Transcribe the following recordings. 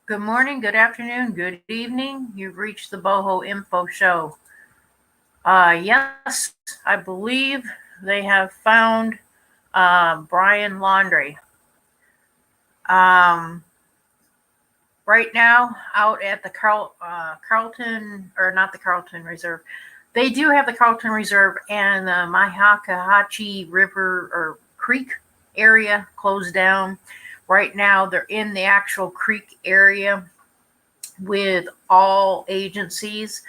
Good morning, good afternoon, good evening. You've reached the Boho Info Show. Yes, I believe they have found Brian Laundrie. Um, right now, out at the Carlton, or not the Carlton Reserve. They do have the Carlton Reserve and the Maihakahachi River or Creek area closed down. Right now, they're in the actual creek area with all agencies,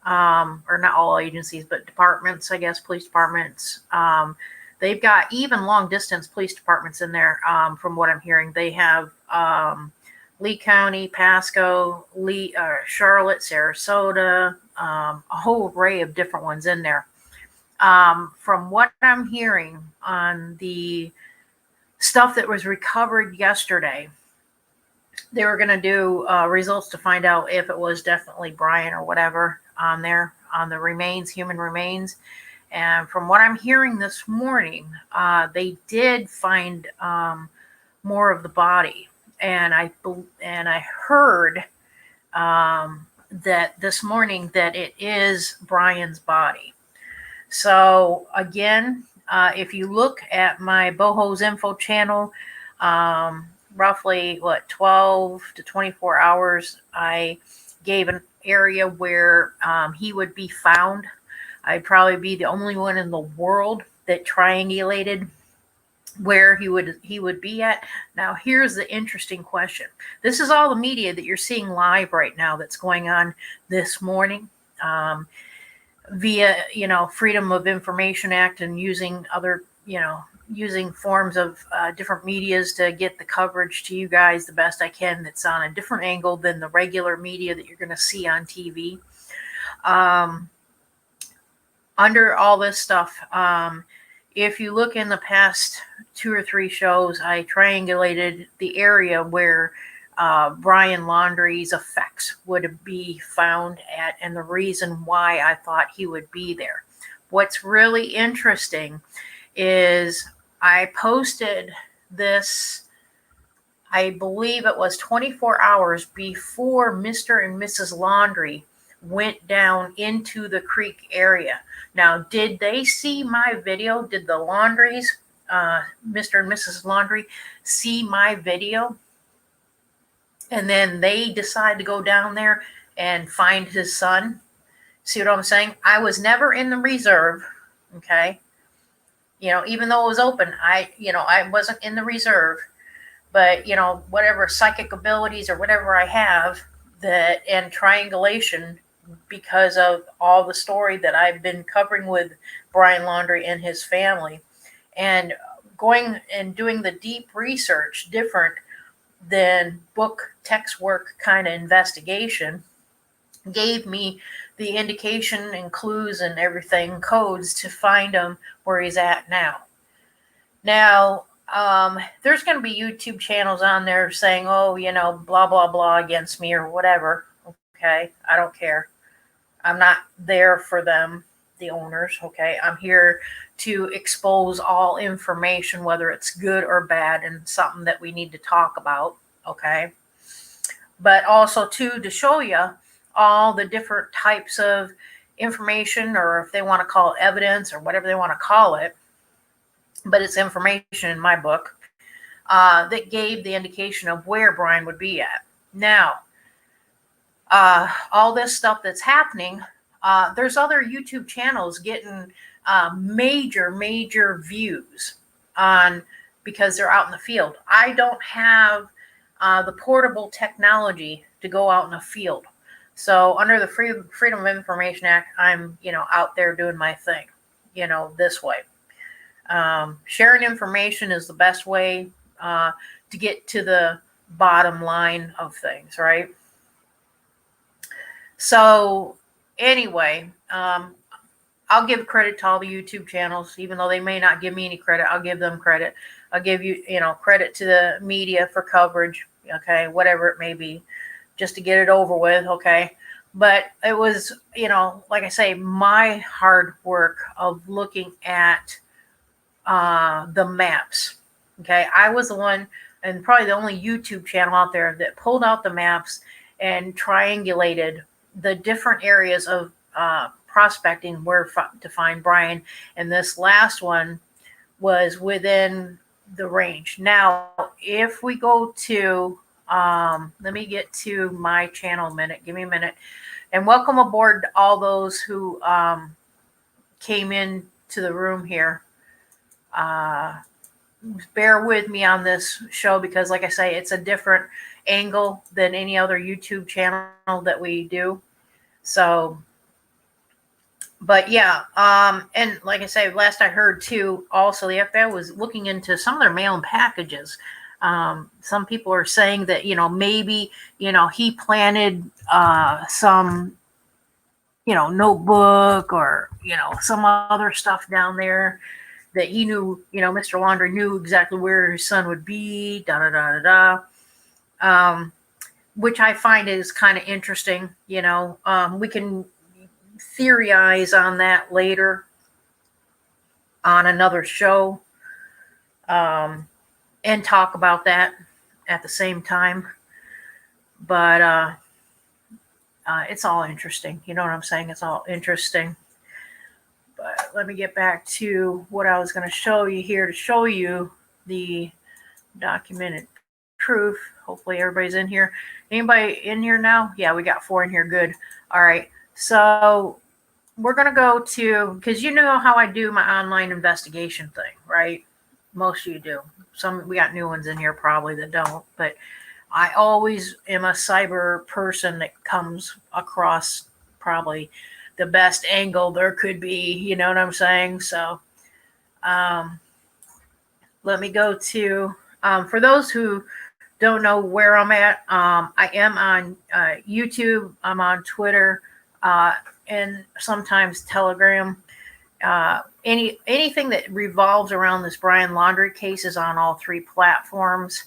or not all agencies, but departments, I guess, police departments. They've got even long distance police departments in there, from what I'm hearing. They have Lee County, Pasco, Charlotte, Sarasota, a whole array of different ones in there. From what I'm hearing on the stuff that was recovered yesterday, they were going to do results to find out if it was definitely Brian or whatever on there on the remains, human remains. And from what I'm hearing this morning, they did find more of the body, and I heard that this morning that it is Brian's body. So again, if you look at my Boho's Info channel, roughly 12 to 24 hours, I gave an area where he would be found. I'd probably be the only one in the world that triangulated where he would be at. Now here's the interesting question. This is all the media that you're seeing live right now that's going on this morning, via Freedom of Information Act, and using other using forms of different medias to get the coverage to you guys the best I can, that's on a different angle than the regular media that you're going to see on TV. Under all this stuff, if you look in the past 2 or 3 shows, I triangulated the area where Brian Laundrie's effects would be found at, and the reason why I thought he would be there. What's really interesting is I posted this, I believe it was 24 hours before Mr. and Mrs. Laundrie went down into the creek area. Now, did they see my video? Did the Laundries, Mr. and Mrs. Laundrie, see my video? And then they decide to go down there and find his son. See what I'm saying? I was never in the reserve, okay? Even though it was open, I wasn't in the reserve. But, whatever psychic abilities or whatever I have, that and triangulation, because of all the story that I've been covering with Brian Laundrie and his family, and going and doing the deep research, different than book text work kind of investigation, gave me the indication and clues and everything, codes to find him where he's at now. Now, there's going to be YouTube channels on there saying, oh, blah, blah, blah against me or whatever. Okay, I don't care. I'm not there for them, the owners. Okay, I'm here to expose all information, whether it's good or bad, and something that we need to talk about. Okay, but also too, to show you all the different types of information, or if they want to call it evidence or whatever they want to call it, but it's information in my book that gave the indication of where Brian would be at. Now, all this stuff that's happening, there's other YouTube channels getting major views on, because they're out in the field. I don't have the portable technology to go out in the field. So under the Freedom of Information Act, I'm, out there doing my thing, this way. Sharing information is the best way to get to the bottom line of things, right? So anyway, I'll give credit to all the YouTube channels, even though they may not give me any credit. I'll give them credit. I'll give credit to the media for coverage, okay, whatever it may be, just to get it over with, okay. But it was, like I say, my hard work of looking at the maps. Okay, I was the one and probably the only YouTube channel out there that pulled out the maps and triangulated the different areas of prospecting where to find Brian. And this last one was within the range. Now, if we go to, let me get to my channel a minute. Give me a minute. And welcome aboard all those who came in to the room here. Bear with me on this show because, like I say, it's a different angle than any other YouTube channel that we do. So, but yeah, and like I say, last I heard too, also the FBI was looking into some of their mail-in packages. Some people are saying that, maybe, he planted some, notebook or, some other stuff down there that he knew, Mr. Laundrie knew exactly where his son would be, which I find is kind of interesting. We can theorize on that later on another show, and talk about that at the same time. But it's all interesting. You know what I'm saying? It's all interesting. But let me get back to what I was going to show you here to show you the documented proof. Hopefully everybody's in here. Anybody in here now? Yeah, we got 4 in here. Good. All right. So we're going to go to, because you know how I do my online investigation thing, right? Most of you do. We got new ones in here probably that don't, but I always am a cyber person that comes across probably the best angle there could be, you know what I'm saying? So let me go to, for those who don't know where I'm at, I am on YouTube, I'm on Twitter, and sometimes Telegram. Anything that revolves around this Brian Laundrie case is on all 3 platforms.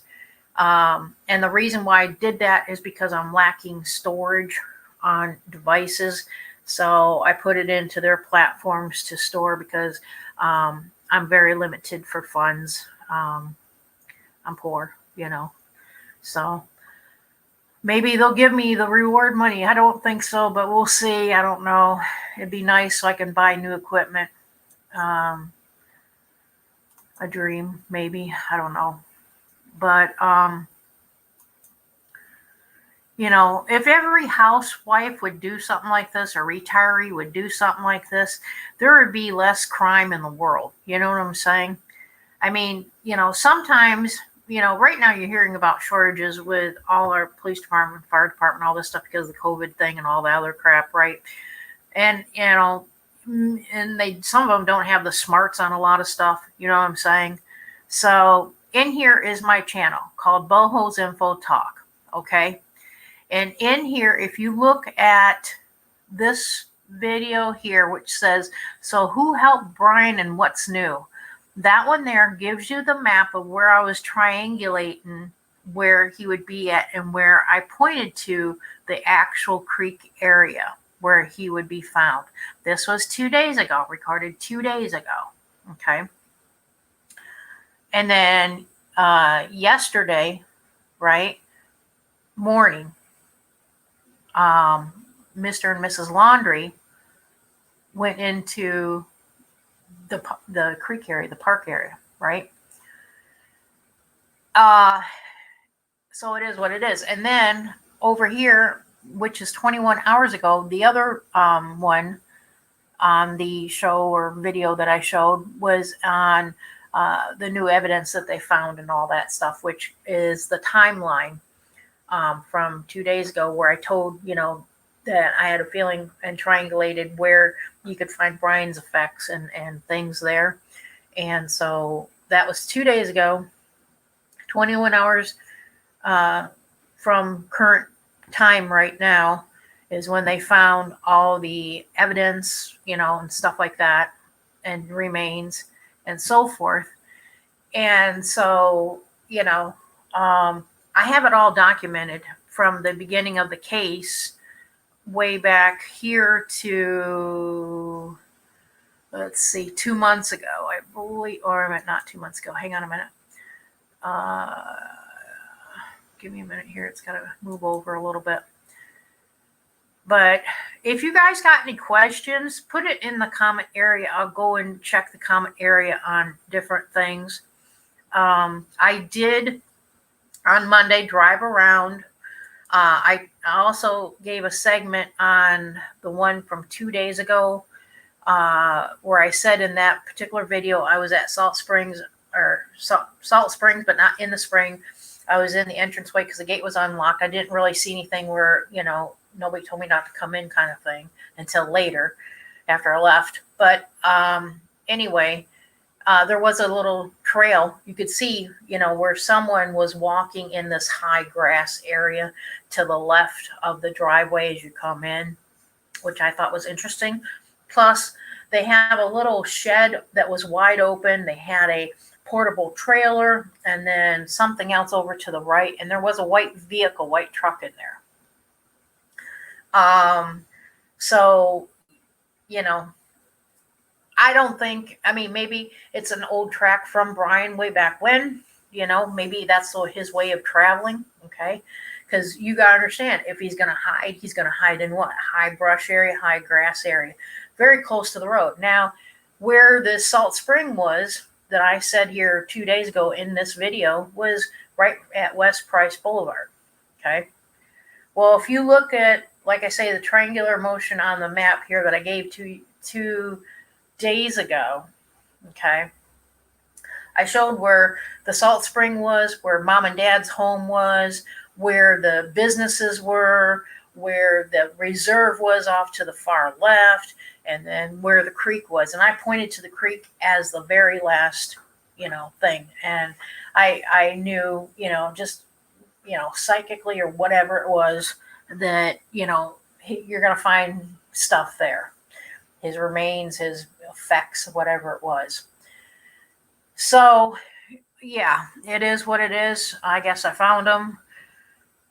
And the reason why I did that is because I'm lacking storage on devices. So I put it into their platforms to store because I'm very limited for funds. I'm poor, So maybe they'll give me the reward money. I don't think so, but we'll see. I don't know. It'd be nice so I can buy new equipment. A dream, maybe. I don't know. But if every housewife would do something like this, or retiree would do something like this, there would be less crime in the world. You know what I'm saying? I mean, sometimes, right now you're hearing about shortages with all our police department, fire department, all this stuff because of the COVID thing and all the other crap, right? And, and some of them don't have the smarts on a lot of stuff. You know what I'm saying? So in here is my channel called Boho's Info Talk. Okay. And in here, if you look at this video here, which says, so who helped Brian and what's new? That one there gives you the map of where I was triangulating where he would be at and where I pointed to the actual creek area where he would be found. This was 2 days ago, recorded 2 days ago. Okay. And then yesterday, right, morning, Mr. and Mrs. Laundrie went into the creek area, the park area, right? So it is what it is. And then over here, which is 21 hours ago, the other one on the show or video that I showed was on the new evidence that they found and all that stuff, which is the timeline from 2 days ago where I told, that I had a feeling and triangulated where you could find Brian's effects and things there. And so that was 2 days ago, 21 hours from current time right now is when they found all the evidence, and stuff like that, and remains and so forth. And so, I have it all documented from the beginning of the case way back here to, let's see, 2 months ago, I believe, or not 2 months ago. Hang on a minute. Uh, give me a minute here. It's got to move over a little bit. But if you guys got any questions, put it in the comment area. I'll go and check the comment area on different things. I did on Monday drive around. I also gave a segment on the one from 2 days ago, where I said in that particular video I was at Salt Springs, but not in the spring. I was in the entranceway because the gate was unlocked. I didn't really see anything where, nobody told me not to come in kind of thing until later after I left. But anyway, there was a little trail. You could see, where someone was walking in this high grass area to the left of the driveway as you come in, which I thought was interesting. Plus, they have a little shed that was wide open. They had a portable trailer and then something else over to the right. And there was a white truck in there. So, I don't think, maybe it's an old track from Brian way back when, maybe that's his way of traveling. Okay. Because you got to understand, if he's going to hide in what? High brush area, high grass area, very close to the road. Now, where the Salt Spring was, that I said here 2 days ago in this video, was right at West Price Boulevard. Okay. Well, if you look at, like I say, the triangular motion on the map here that I gave to 2 days ago, okay, I showed where the Salt Spring was, where Mom and Dad's home was, where the businesses were, where the reserve was off to the far left, and then where the creek was. And I pointed to the creek as the very last, thing. And I knew, just, psychically or whatever it was, that, you're going to find stuff there. His remains, his effects, whatever it was. So, yeah, it is what it is. I guess I found him.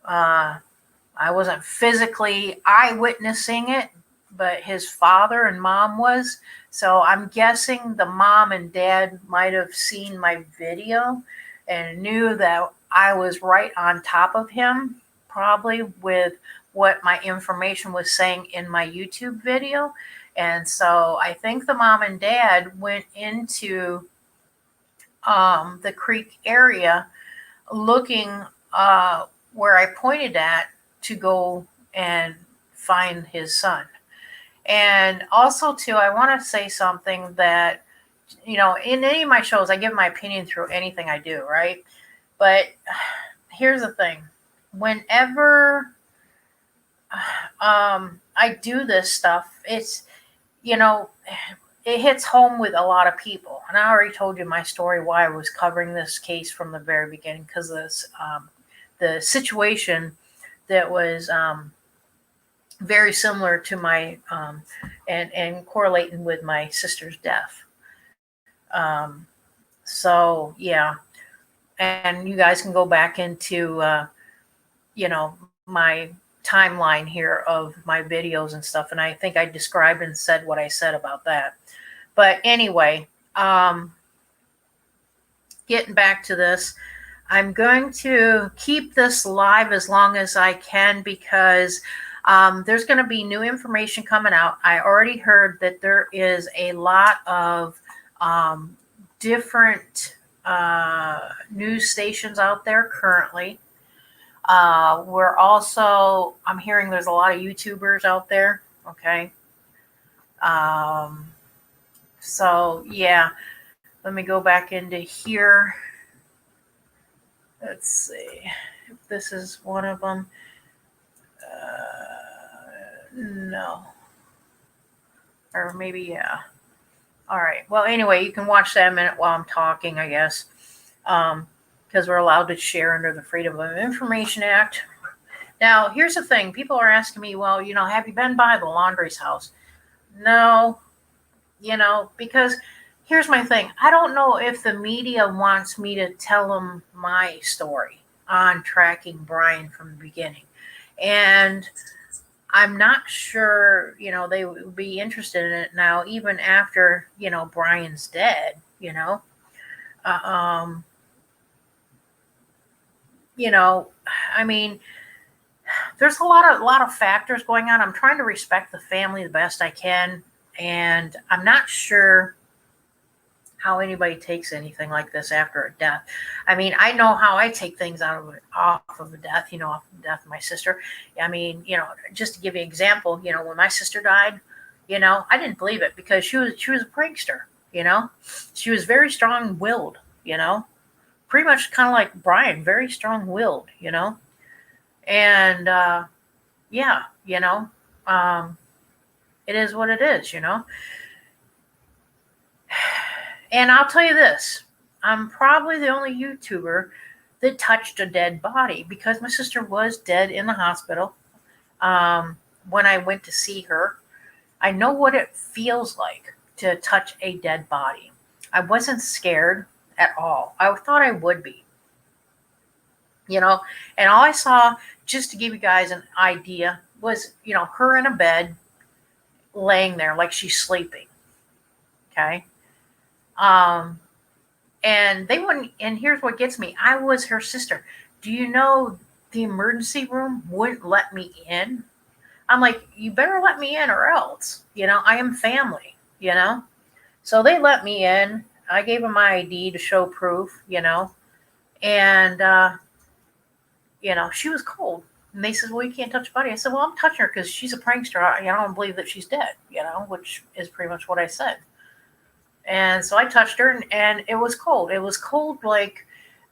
I wasn't physically eyewitnessing it, but his father and mom was. So I'm guessing the mom and dad might have seen my video and knew that I was right on top of him, probably with what my information was saying in my YouTube video. And so I think the mom and dad went into the creek area looking where I pointed at to go and find his son. And also, too, I want to say something that, in any of my shows, I give my opinion through anything I do, right? But here's the thing. Whenever I do this stuff, it's, it hits home with a lot of people. And I already told you my story, why I was covering this case from the very beginning, because this the situation that was very similar to my and correlating with my sister's death. So yeah, and you guys can go back into my timeline here of my videos and stuff, and I think I described and said what I said about that. But anyway, getting back to this, I'm going to keep this live as long as I can, because there's going to be new information coming out. I already heard that there is a lot of different news stations out there currently. I'm hearing there's a lot of YouTubers out there. Okay. So yeah, let me go back into here. Let's see if this is one of them. No. Or maybe, yeah. All right. Well, anyway, you can watch that a minute while I'm talking, I guess. Because we're allowed to share under the Freedom of Information Act. Now, here's the thing. People are asking me, well, have you been by the Laundrie's house? No. Because here's my thing. I don't know if the media wants me to tell them my story on tracking Brian from the beginning. And I'm not sure, they would be interested in it now, even after, Brian's dead, I mean, there's a lot of factors going on. I'm trying to respect the family the best I can, and I'm not sure how anybody takes anything like this after a death. I mean, I know how I take things off of a death, off of the death of my sister. I mean, just to give you an example, when my sister died, I didn't believe it because she was a prankster, She was very strong-willed, pretty much kind of like Brian, very strong-willed, And yeah, it is what it is. And I'll tell you this, I'm probably the only YouTuber that touched a dead body because my sister was dead in the hospital. When I went to see her, I know what it feels like to touch a dead body. I wasn't scared at all. I thought I would be, and all I saw, just to give you guys an idea, was, her in a bed laying there like she's sleeping. Okay. And they wouldn't, and here's what gets me. I was her sister. Do you know the emergency room wouldn't let me in? I'm like, you better let me in or else, I am family, So they let me in. I gave them my ID to show proof, and, she was cold. And they said, well, you can't touch the body. I said, well, I'm touching her because she's a prankster. I don't believe that she's dead, which is pretty much what I said. And so I touched her, and it was cold. It was cold like,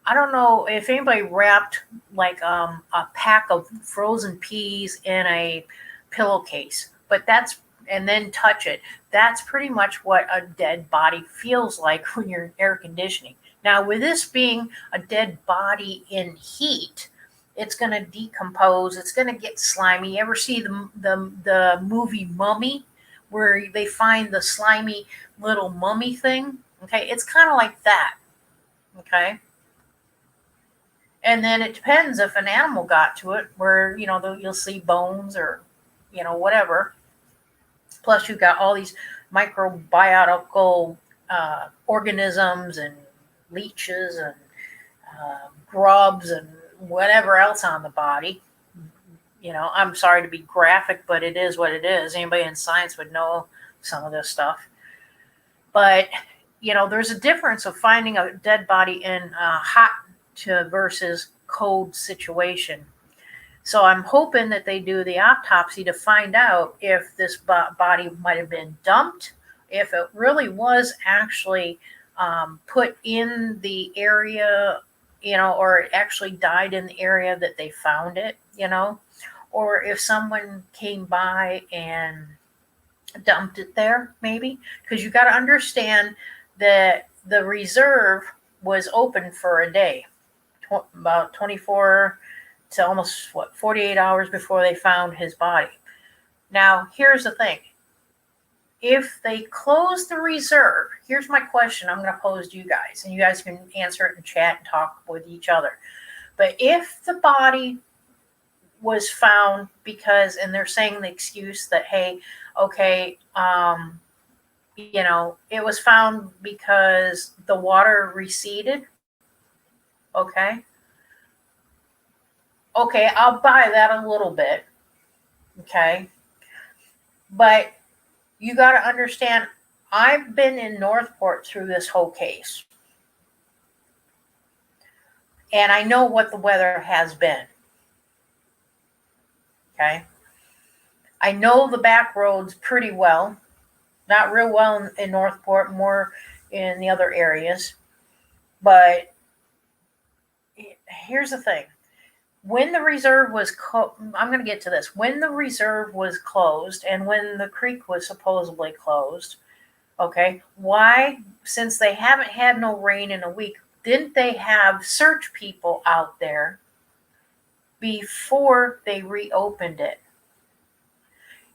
I don't know if anybody wrapped like a pack of frozen peas in a pillowcase, and then touch it. That's pretty much what a dead body feels like when you're in air conditioning. Now, with this being a dead body in heat, it's going to decompose. It's going to get slimy. You ever see the movie Mummy, where they find the slimy little mummy thing? Okay, it's kind of like that. Okay. And then it depends if an animal got to it, where, you'll see bones or, whatever. Plus, you've got all these microbiological organisms and leeches and grubs and whatever else on the body. I'm sorry to be graphic, but it is what it is. Anybody in science would know some of this stuff. But, there's a difference of finding a dead body in a hot versus cold situation. So I'm hoping that they do the autopsy to find out if this body might have been dumped, if it really was actually put in the area, or it actually died in the area that they found it, or if someone came by and dumped it there, maybe. Because you got to understand that the reserve was open for a day, about 24 to almost 48 hours before they found his body. Now, here's the thing. If they close the reserve, here's my question I'm going to pose to you guys, and you guys can answer it in chat and talk with each other. But if the body was found because, and they're saying the excuse that, hey, okay, it was found because the water receded. Okay, I'll buy that a little bit. Okay, but you got to understand, I've been in Northport through this whole case, and I know what the weather has been. Okay, I know the back roads pretty well. Not real well in Northport, more in the other areas. But here's the thing. When the reserve was I'm going to get to this. When the reserve was closed and when the creek was supposedly closed, okay, why, since they haven't had no rain in a week, didn't they have search people out there before they reopened it?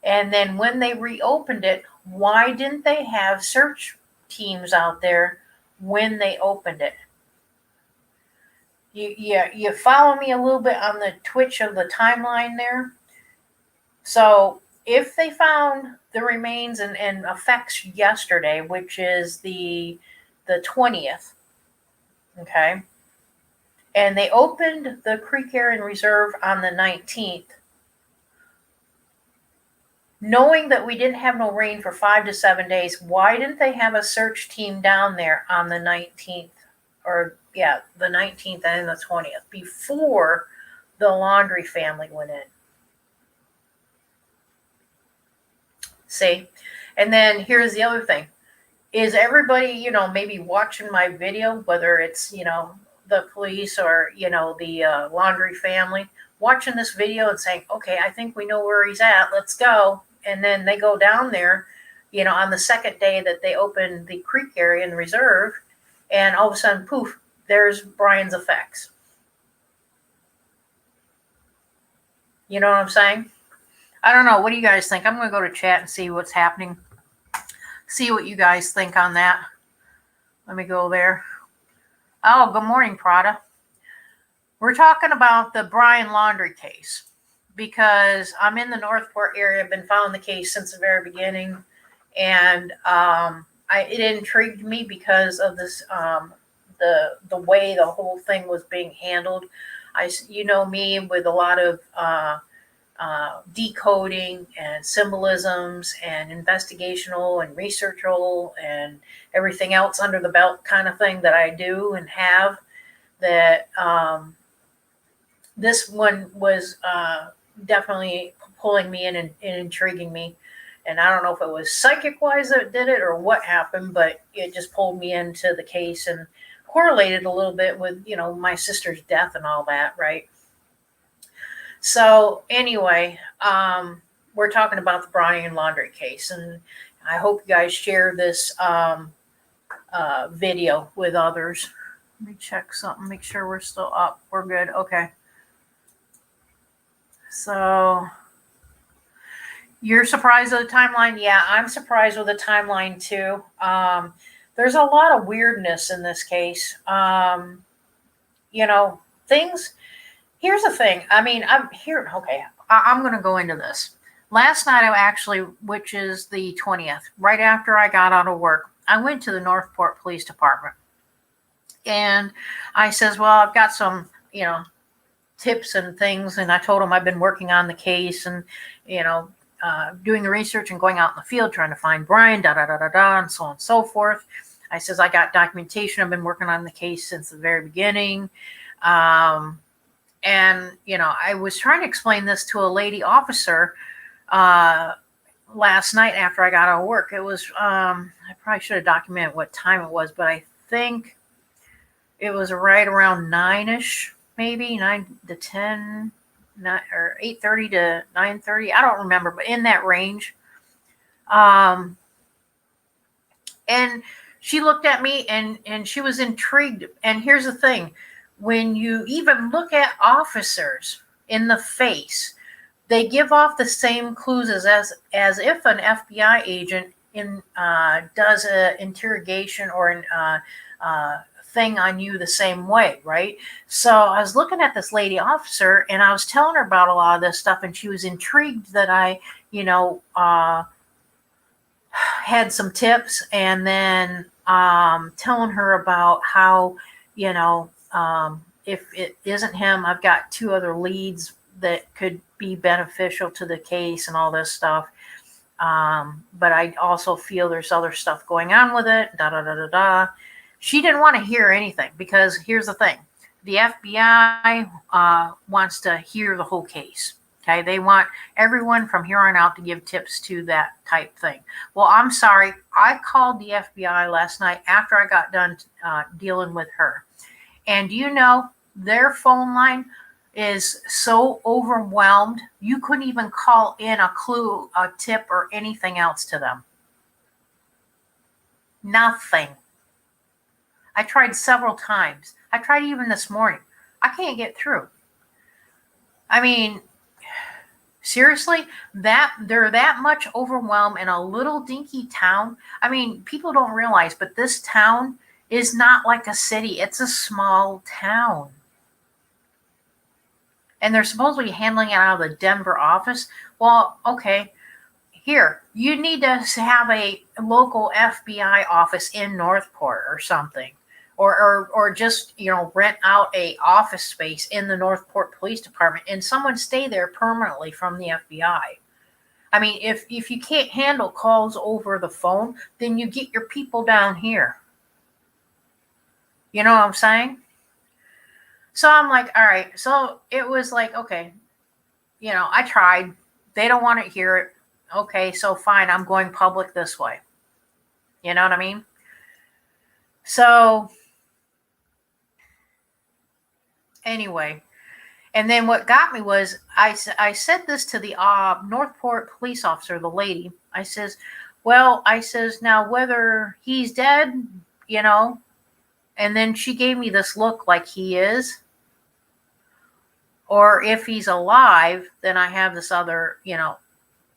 And then when they reopened it, why didn't they have search teams out there when they opened it? You follow me a little bit on the twitch of the timeline there? So if they found the remains and effects yesterday, which is the 20th, okay, And they opened the Creek Area Reserve on the 19th, knowing that we didn't have no rain for 5 to 7 days. Why didn't they have a search team down there on the 19th? Or, yeah, the 19th and the 20th, before the Laundrie family went in? See? And then here's the other thing. Is everybody, maybe watching my video, whether it's, the police or, the Laundrie family, watching this video and saying, okay, I think we know where he's at, let's go. And then they go down there, on the second day that they open the creek area in the reserve, and all of a sudden, poof, there's Brian's effects. You know what I'm saying? I don't know. What do you guys think? I'm going to go to chat and see what's happening. See what you guys think on that. Let me go there. Oh, good morning, Prada. We're talking about the Brian Laundrie case because I'm in the Northport area. I've been following the case since the very beginning, and it intrigued me because of this, the way the whole thing was being handled. Me with a lot of decoding and symbolisms and investigational and researchal and everything else under the belt kind of thing that I do and have, that this one was definitely pulling me in and intriguing me. And I don't know if it was psychic wise that did it or what happened, but it just pulled me into the case and correlated a little bit with, my sister's death and all that, right? So anyway, we're talking about the Brian Laundrie case, and I hope you guys share this video with others. Let me check something, make sure we're still up. We're good. Okay. So you're surprised with the timeline? Yeah, I'm surprised with the timeline too. There's a lot of weirdness in this case. Things. Here's the thing. I mean, I'm here. Okay, I'm going to go into this. Last night, which is the 20th, right after I got out of work, I went to the Northport Police Department. And I says, well, I've got some, tips and things. And I told them I've been working on the case and, doing the research and going out in the field trying to find Brian, and so on and so forth. I says, I got documentation. I've been working on the case since the very beginning. And, I was trying to explain this to a lady officer last night after I got out of work. It was, I probably should have documented what time it was, but I think it was right around 9-ish, maybe 9 to 10, or 8:30 to 9:30. I don't remember, but in that range. And she looked at me and she was intrigued. And here's the thing. When you even look at officers in the face, they give off the same clues as if an FBI agent does an interrogation or an thing on you the same way, right? So I was looking at this lady officer and I was telling her about a lot of this stuff, and she was intrigued that I, had some tips, and then telling her about how, if it isn't him, I've got 2 other leads that could be beneficial to the case and all this stuff. But I also feel there's other stuff going on with it. She didn't want to hear anything because here's the thing. The FBI wants to hear the whole case. Okay, they want everyone from here on out to give tips to that type thing. Well, I'm sorry. I called the FBI last night after I got done dealing with her. And do you know, their phone line is so overwhelmed, you couldn't even call in a clue, a tip, or anything else to them. Nothing. I tried several times. I tried even this morning. I can't get through. I mean, seriously, they're that much overwhelmed in a little dinky town. I mean, people don't realize, but this town is not like a city. It's a small town. And they're supposedly handling it out of the Denver office. Well, okay, here, you need to have a local FBI office in Northport or something. or just rent out a office space in the Northport Police Department and someone stay there permanently from the FBI. I mean, if you can't handle calls over the phone, then you get your people down here. You know what I'm saying? So I'm like, all right. So it was like, okay, I tried. They don't want to hear it. Okay, so fine. I'm going public this way. You know what I mean? So anyway, and then what got me was I said this to the Northport police officer, the lady. I says, well, I says, now whether he's dead, and then she gave me this look like he is, or if he's alive, then I have this other,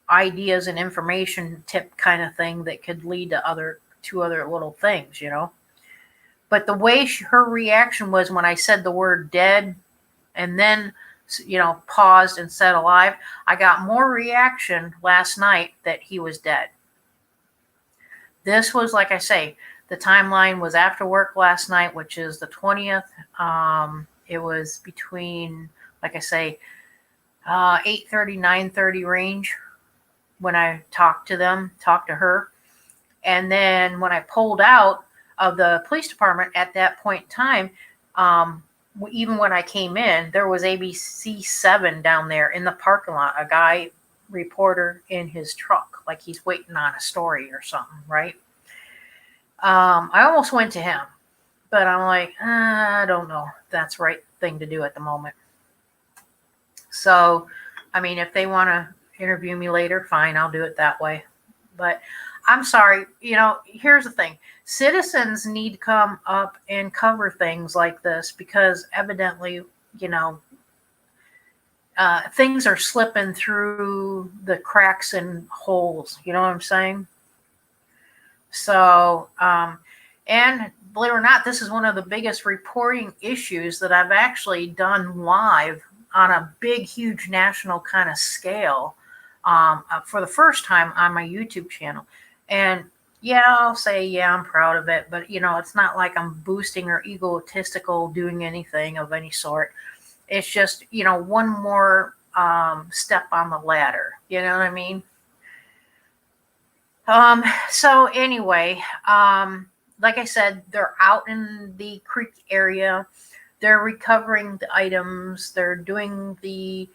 ideas and information tip kind of thing that could lead to two other little things, But the way her reaction was when I said the word dead and then, paused and said alive, I got more reaction last night that he was dead. This was, like I say, the timeline was after work last night, which is the 20th. It was between, like I say, 8:30, 9:30 range when I talked to her. And then when I pulled out of the police department at that point in time, even when I came in, there was ABC 7 down there in the parking lot, a guy reporter in his truck, like he's waiting on a story or something, right? I almost went to him, but I'm like, I don't know if that's the right thing to do at the moment. So, I mean, if they want to interview me later, fine, I'll do it that way. But I'm sorry, here's the thing. Citizens need to come up and cover things like this because evidently, things are slipping through the cracks and holes. You know what I'm saying? So, and believe it or not, this is one of the biggest reporting issues that I've actually done live on a big, huge national kind of scale for the first time on my YouTube channel. And yeah, I'll say, yeah, I'm proud of it. But, it's not like I'm boosting or egotistical doing anything of any sort. It's just, one more step on the ladder. You know what I mean? So anyway, like I said, they're out in the creek area. They're recovering the items. They're doing they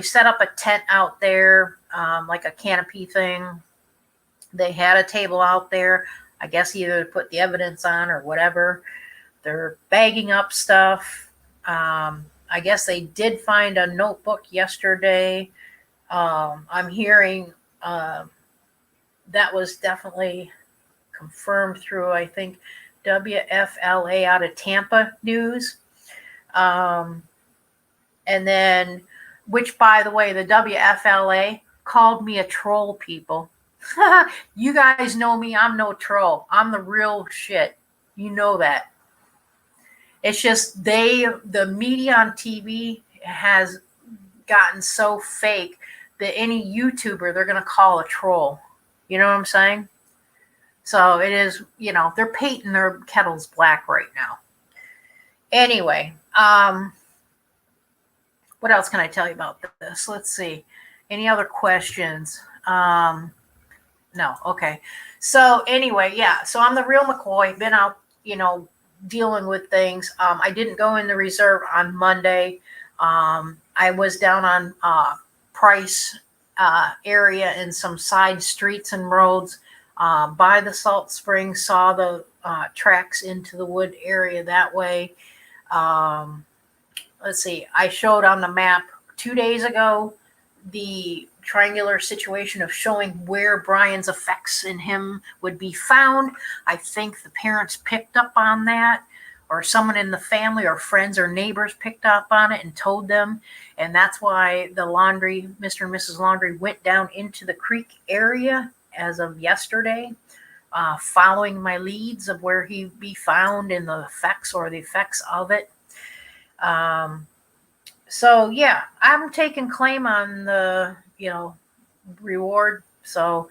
set up a tent out there, like a canopy thing. They had a table out there, I guess either to put the evidence on or whatever. They're bagging up stuff. I guess they did find a notebook yesterday. I'm hearing that was definitely confirmed through, I think, WFLA out of Tampa News. And then, which, by the way, the WFLA called me a troll, people. You guys know me. I'm no troll. I'm the real shit. You know that. It's just the media on TV has gotten so fake that any YouTuber they're going to call a troll. You know what I'm saying? So it is, they're painting their kettles black right now. Anyway, what else can I tell you about this? Let's see. Any other questions? No. Okay. So anyway, yeah. So I'm the real McCoy. Been out, dealing with things. I didn't go in the reserve on Monday. I was down on Price area in some side streets and roads by the Salt Springs. Saw the tracks into the wood area that way. Let's see. I showed on the map 2 days ago the triangular situation of showing where Brian's effects in him would be found. I think the parents picked up on that, or someone in the family or friends or neighbors picked up on it and told them. And that's why the Laundrie, Mr. and Mrs. Laundrie, went down into the creek area as of yesterday, following my leads of where he'd be found and the effects or the effects of it. So yeah, I'm taking claim on the, reward. So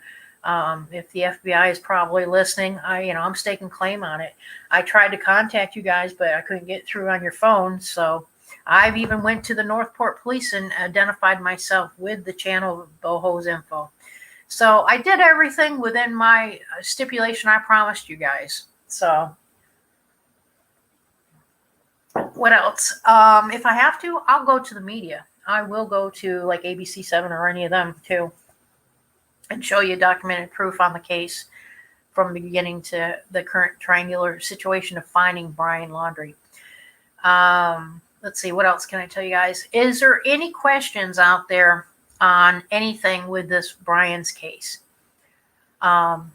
If the FBI is probably listening, I'm staking claim on it. I tried to contact you guys, but I couldn't get through on your phone. So I've even went to the Northport Police and identified myself with the channel of Boho's info. So I did everything within my stipulation I promised you guys. So what else? If I have to, I'll go to the media. I will go to like ABC7 or any of them too, and show you documented proof on the case from the beginning to the current triangular situation of finding Brian Laundrie. Let's see, what else can I tell you guys? Is there any questions out there on anything with this Brian's case? Because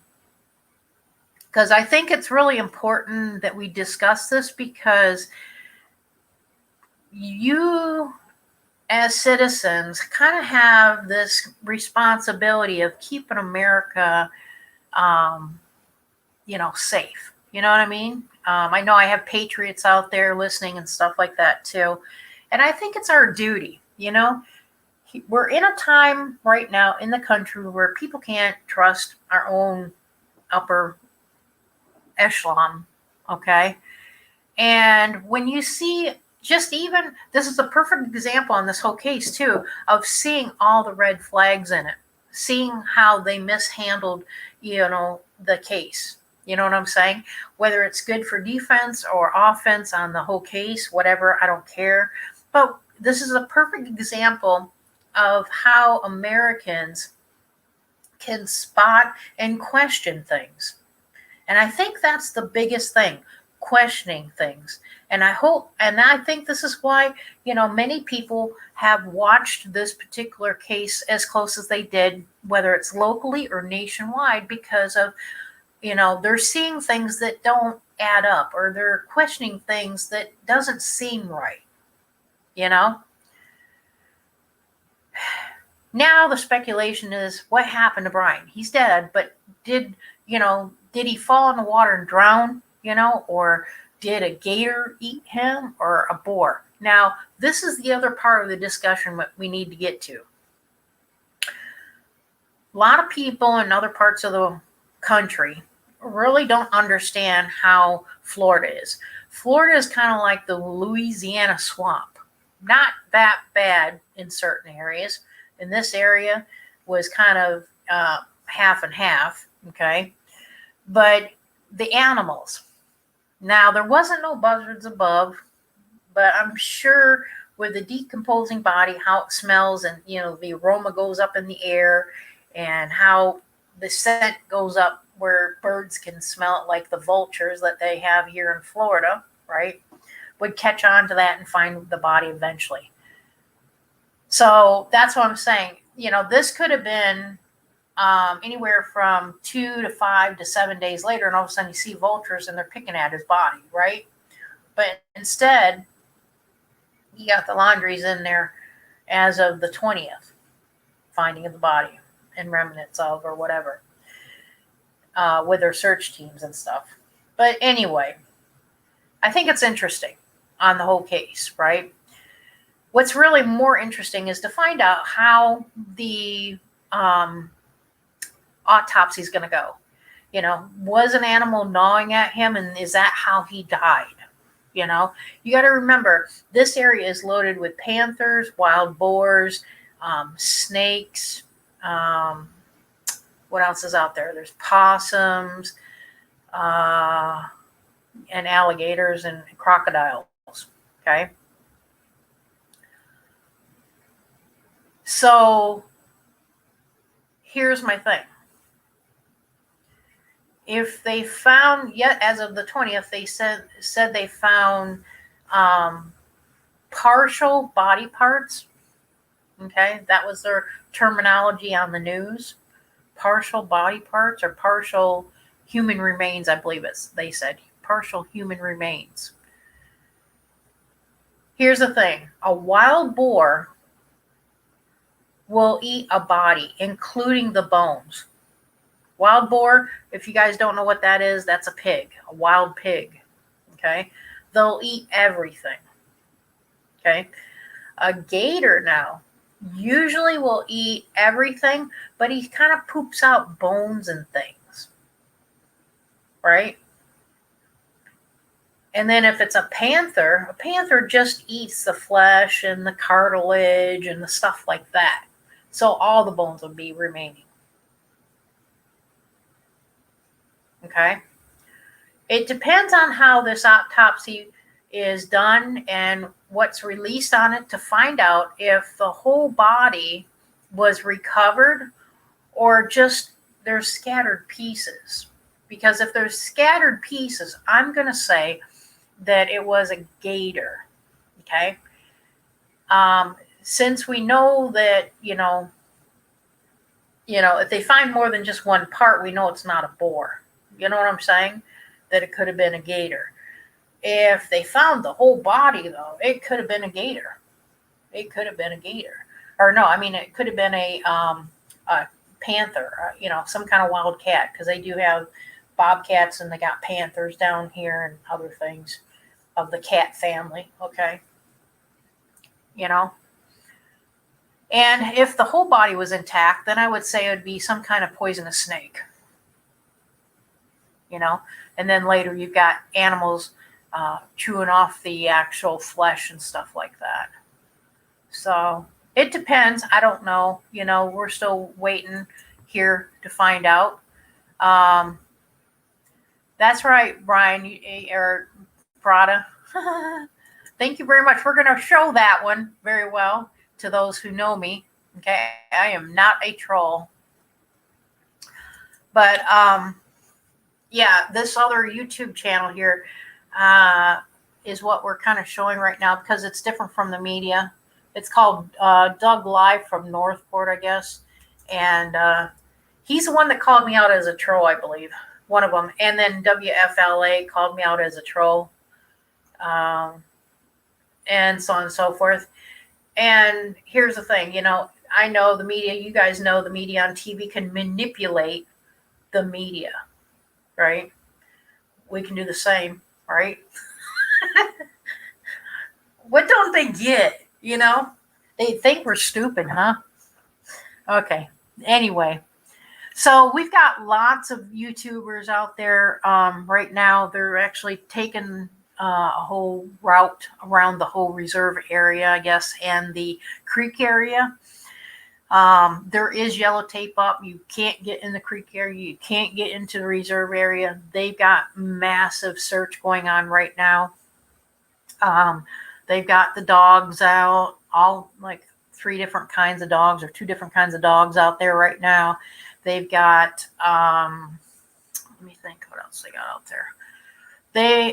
I think it's really important that we discuss this, because you as citizens kind of have this responsibility of keeping America, safe. You know what I mean? I know I have patriots out there listening and stuff like that too. And I think it's our duty, We're in a time right now in the country where people can't trust our own upper echelon, okay? And when you see this is a perfect example on this whole case too, of seeing all the red flags in it, seeing how they mishandled, the case. You know what I'm saying? Whether it's good for defense or offense on the whole case, whatever, I don't care. But this is a perfect example of how Americans can spot and question things. And I think that's the biggest thing, questioning things. And I think this is why, many people have watched this particular case as close as they did, whether it's locally or nationwide, because of, they're seeing things that don't add up, or they're questioning things that doesn't seem right, Now the speculation is, what happened to Brian? He's dead, but did he fall in the water and drown, or did a gator eat him, or a boar? Now, this is the other part of the discussion that we need to get to. A lot of people in other parts of the country really don't understand how Florida is. Florida is kind of like the Louisiana swamp. Not that bad in certain areas. In this area was kind of half and half, okay? But the animals. Now, there wasn't no buzzards above, but I'm sure with the decomposing body, how it smells, and, the aroma goes up in the air, and how the scent goes up where birds can smell it, like the vultures that they have here in Florida, right? Would catch on to that and find the body eventually. So that's what I'm saying. This could have been anywhere from 2 to 5 to 7 days later, and all of a sudden you see vultures and they're picking at his body, right? But instead, you got the Laundries in there as of the 20th, finding of the body and remnants of, or whatever, with their search teams and stuff. But anyway, I think it's interesting on the whole case, right? What's really more interesting is to find out how the autopsy is going to go. Was an animal gnawing at him, and is that how he died? You got to remember, this area is loaded with panthers, wild boars, snakes. What else is out there? There's possums, and alligators and crocodiles. Okay. So here's my thing. If they found, yet as of the 20th, they said they found partial body parts. Okay, that was their terminology on the news. Partial body parts, or partial human remains, I believe they said. Partial human remains. Here's the thing. A wild boar will eat a body, including the bones. Wild boar, if you guys don't know what that is, that's a pig, a wild pig. Okay? They'll eat everything. Okay? A gator now usually will eat everything, but he kind of poops out bones and things, right? And then if it's a panther just eats the flesh and the cartilage and the stuff like that. So all the bones would be remaining. Okay? It depends on how this autopsy is done and what's released on it to find out if the whole body was recovered or just there's scattered pieces. Because if there's scattered pieces, I'm going to say that it was a gator. Okay. Since we know that, if they find more than just one part, we know it's not a boar. You know what I'm saying? That it could have been a gator. If they found the whole body, though, it could have been a gator. It could have been a gator. Or no, I mean, it could have been a panther, some kind of wild cat, because they do have bobcats and they got panthers down here and other things of the cat family. Okay. And if the whole body was intact, then I would say it would be some kind of poisonous snake. And then later you've got animals chewing off the actual flesh and stuff like that. So it depends. I don't know. We're still waiting here to find out. That's right, Brian, or Prada. Thank you very much. We're going to show that one very well to those who know me. Okay, I am not a troll. But yeah, this other YouTube channel here is what we're kind of showing right now because it's different from the media. It's called Doug Live from Northport, I guess. And he's the one that called me out as a troll, I believe. One of them. And then WFLA called me out as a troll. And so on and so forth. And here's the thing, I know the media, you guys know the media on TV can manipulate the media, right? We can do the same, right? What don't they get, They think we're stupid, huh? Okay. Anyway, so we've got lots of YouTubers out there right now. They're actually taking a whole route around the whole reserve area, I guess, and the creek area. There is yellow tape up. You can't get in the creek area. You can't get into the reserve area. They've got massive search going on right now. They've got the dogs out, all like 3 different kinds of dogs or 2 different kinds of dogs out there right now. They've got, let me think what else they got out there.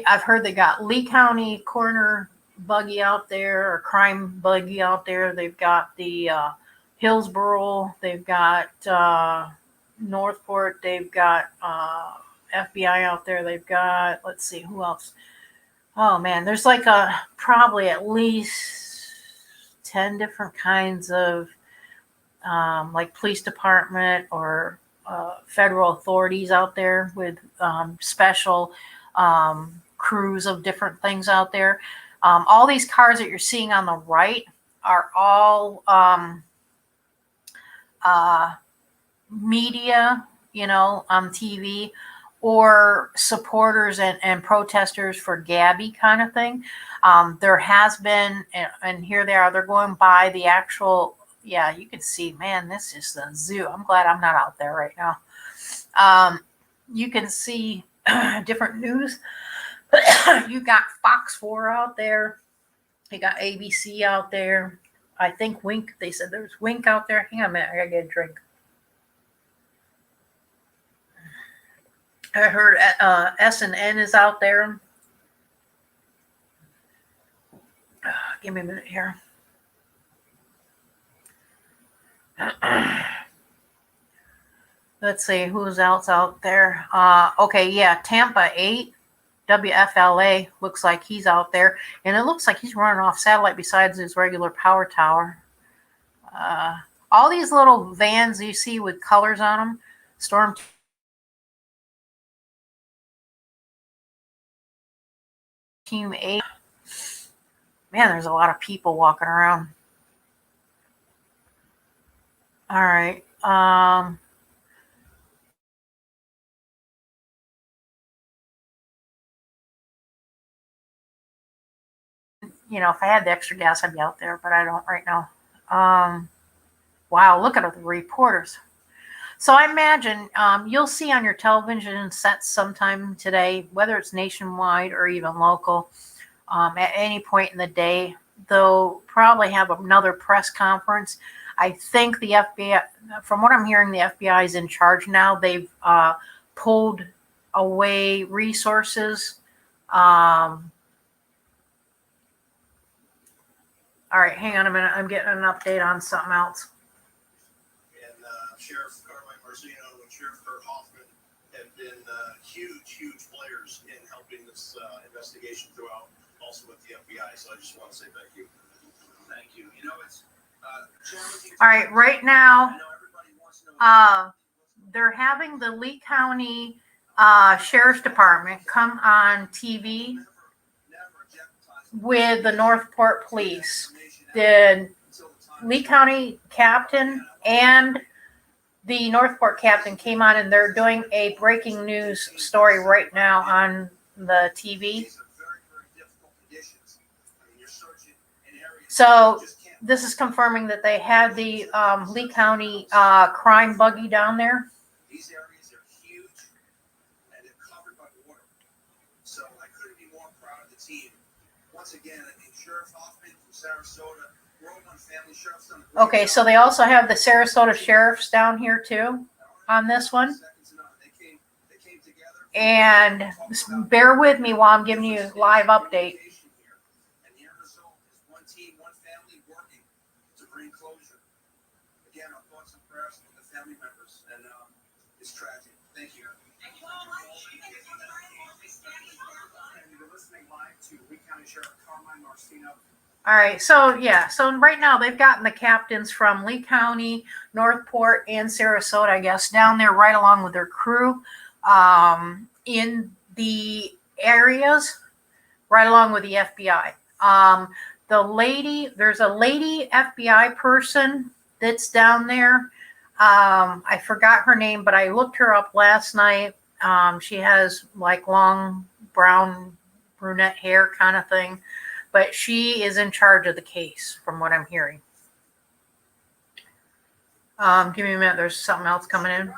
I've heard they got Lee County coroner buggy out there or crime buggy out there. They've got the Hillsboro. They've got Northport. They've got FBI out there. They've got, let's see, who else? Oh man, there's like probably at least 10 different kinds of like police department or federal authorities out there with special crews of different things out there. All these cars that you're seeing on the right are all media, on TV, or supporters and protesters for Gabby kind of thing. There has been, and here they are, they're going by the actual, yeah, you can see, man, this is the zoo. I'm glad I'm not out there right now. You can see different news. You got Fox 4 out there. You got ABC out there. I think Wink, they said there's Wink out there. Hang on a minute, I gotta get a drink. I heard SNN is out there. Give me a minute here. Let's see who's else out there. Okay, yeah, Tampa 8, WFLA looks like he's out there, and it looks like he's running off satellite besides his regular power tower. All these little vans you see with colors on them, Storm Team 8. Man, there's a lot of people walking around. All right. If I had the extra gas, I'd be out there, but I don't right now. Wow, look at the reporters. So I imagine you'll see on your television sets sometime today, whether it's nationwide or even local, at any point in the day, they'll probably have another press conference. I think the FBI, from what I'm hearing, the FBI is in charge now. They've pulled away resources. All right, hang on a minute. I'm getting an update on something else. And Sheriff Carmine Marcino and Sheriff Kurt Hoffman have been huge players in helping this investigation throughout, also with the FBI. So I just want to say thank you. Thank you. It's challenging. All right, right now, they're having the Lee County Sheriff's Department come on TV with the Northport Police. The Lee County captain and the Northport captain came on, and they're doing a breaking news story right now on the TV. So this is confirming that they had the Lee County crime buggy down there. These areas are huge and they're covered by water. So I couldn't be more proud of the team. Once again, Sheriff Hoffman from Sarasota, Roman Family Sheriff's done a great Okay, so they also have the Sarasota Sheriffs down here too on this one. They came together. And bear with me while I'm giving you a live update. And the end result is one team, one family working to bring closure. Again, our thoughts and prayers with the family members, and it's tragic. Thank you. And you're listening live to Lee County Sheriff Carmine Marcino. All right, so right now they've gotten the captains from Lee County, Northport, and Sarasota, I guess, down there right along with their crew in the areas, right along with the FBI. There's a lady FBI person that's down there. I forgot her name, but I looked her up last night. She has like long brown brunette hair kind of thing, but she is in charge of the case from what I'm hearing. Give me a minute. There's something else coming in.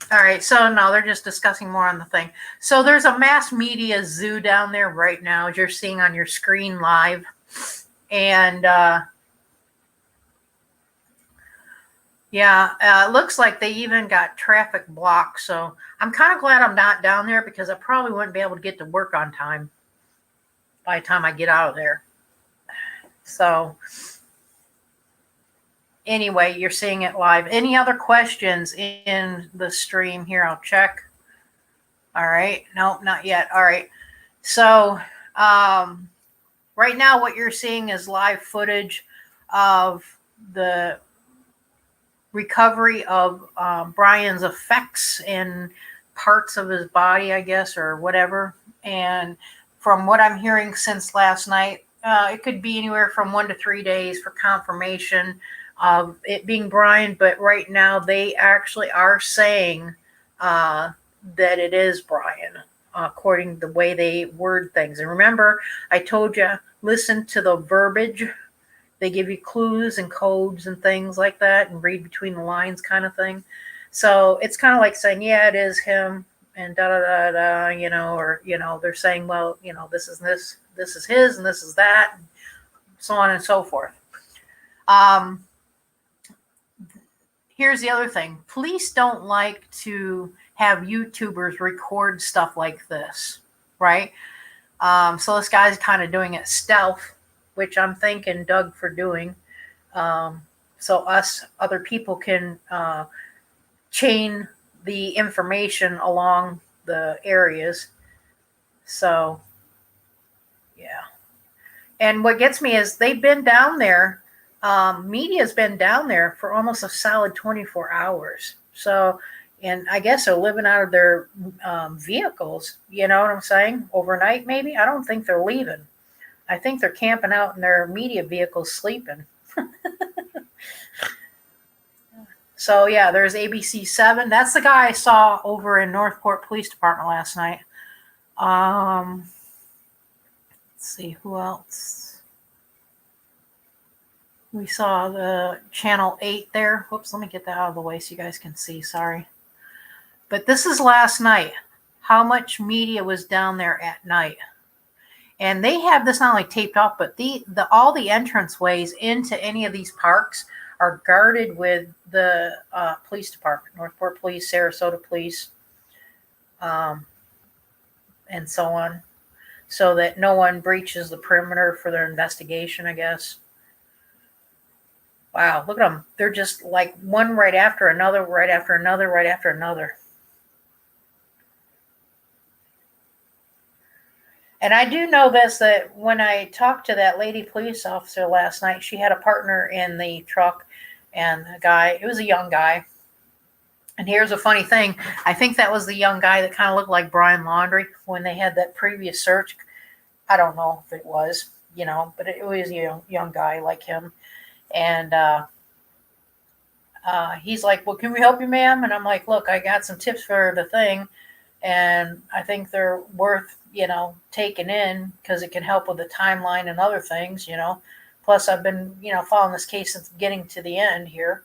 All right, so no, they're just discussing more on the thing. So there's a mass media zoo down there right now, as you're seeing on your screen live. And it looks like they even got traffic blocked. So I'm kind of glad I'm not down there because I probably wouldn't be able to get to work on time by the time I get out of there. So anyway, you're seeing it live. Any other questions in the stream here? I'll check. All right. Nope, not yet. All right. So right now what you're seeing is live footage of the recovery of Brian's effects in parts of his body, I guess, or whatever. And from what I'm hearing since last night, it could be anywhere from 1 to 3 days for confirmation of it being Brian. But right now they actually are saying that it is Brian, according to the way they word things. And remember, I told you, listen to the verbiage. They give you clues and codes and things like that and read between the lines kind of thing. So it's kind of like saying, yeah, it is him and or, they're saying, well, this is his and this is that, and so on and so forth. Here's the other thing. Police don't like to have YouTubers record stuff like this, right? So this guy's kind of doing it stealth, which I'm thanking Doug for doing. So us other people can chain the information along the areas. So, yeah. And what gets me is they've been down there. Media's been down there for almost a solid 24 hours. So, And I guess they're living out of their vehicles. You know what I'm saying? Overnight, maybe. I don't think they're leaving. I think they're camping out in their media vehicles, sleeping. So yeah, there's ABC 7. That's the guy I saw over in Northport Police Department last night. Let's see who else. We saw the Channel 8 there. Whoops, let me get that out of the way so you guys can see. Sorry. But this is last night. How much media was down there at night? And they have this not only taped off, but all the entranceways into any of these parks are guarded with the police department, Northport Police, Sarasota Police, and so on, so that no one breaches the perimeter for their investigation, I guess. Wow, look at them. They're just like one right after another, right after another, right after another. And I do know this, that when I talked to that lady police officer last night, she had a partner in the truck, and the guy, it was a young guy. And here's a funny thing. I think that was the young guy that kind of looked like Brian Laundrie when they had that previous search. I don't know if it was, but it was a young guy like him. And he's like, well, can we help you, ma'am? And I'm like, look, I got some tips for the thing, and I think they're worth, taking in because it can help with the timeline and other things, Plus, I've been, following this case since getting to the end here.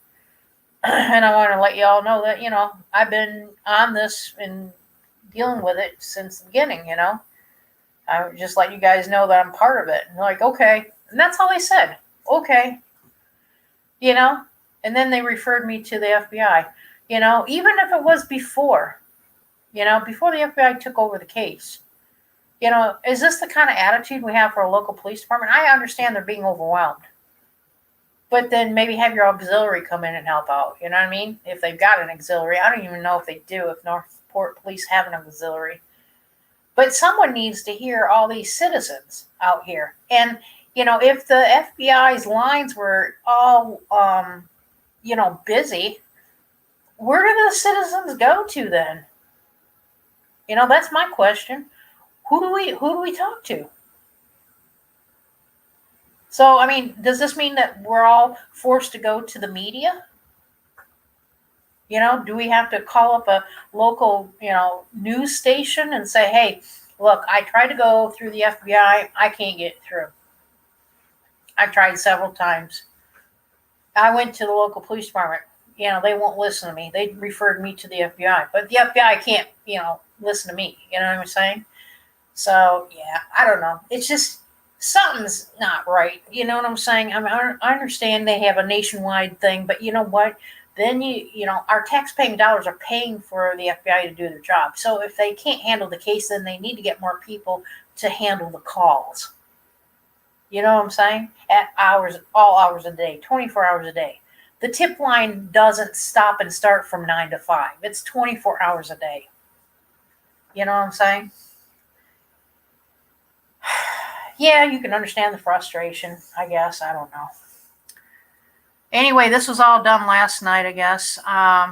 And I want to let you all know that, I've been on this and dealing with it since the beginning, I would just let you guys know that I'm part of it. And they're like, okay. And that's all they said. Okay. And then they referred me to the FBI, even if it was before the FBI took over the case. Is this the kind of attitude we have for a local police department? I understand they're being overwhelmed. But then maybe have your auxiliary come in and help out. You know what I mean? If they've got an auxiliary. I don't even know if they do, if Northport Police have an auxiliary. But someone needs to hear all these citizens out here. And, if the FBI's lines were all, busy, where do the citizens go to then? That's my question. Who do we talk to? So, I mean, does this mean that we're all forced to go to the media? Do we have to call up a local, news station and say, hey, look, I tried to go through the FBI. I can't get through. I've tried several times. I went to the local police department. They won't listen to me. They referred me to the FBI. But the FBI can't, listen to me. You know what I'm saying? So, yeah, I don't know. It's just something's not right. You know what I'm saying? I mean, I understand they have a nationwide thing, but you know what? Then our tax-paying dollars are paying for the FBI to do their job. So if they can't handle the case, then they need to get more people to handle the calls. You know what I'm saying? At all hours a day, 24 hours a day. The tip line doesn't stop and start from 9 to 5. It's 24 hours a day. You know what I'm saying? Yeah, you can understand the frustration, I guess. I don't know. Anyway, this was all done last night, I guess,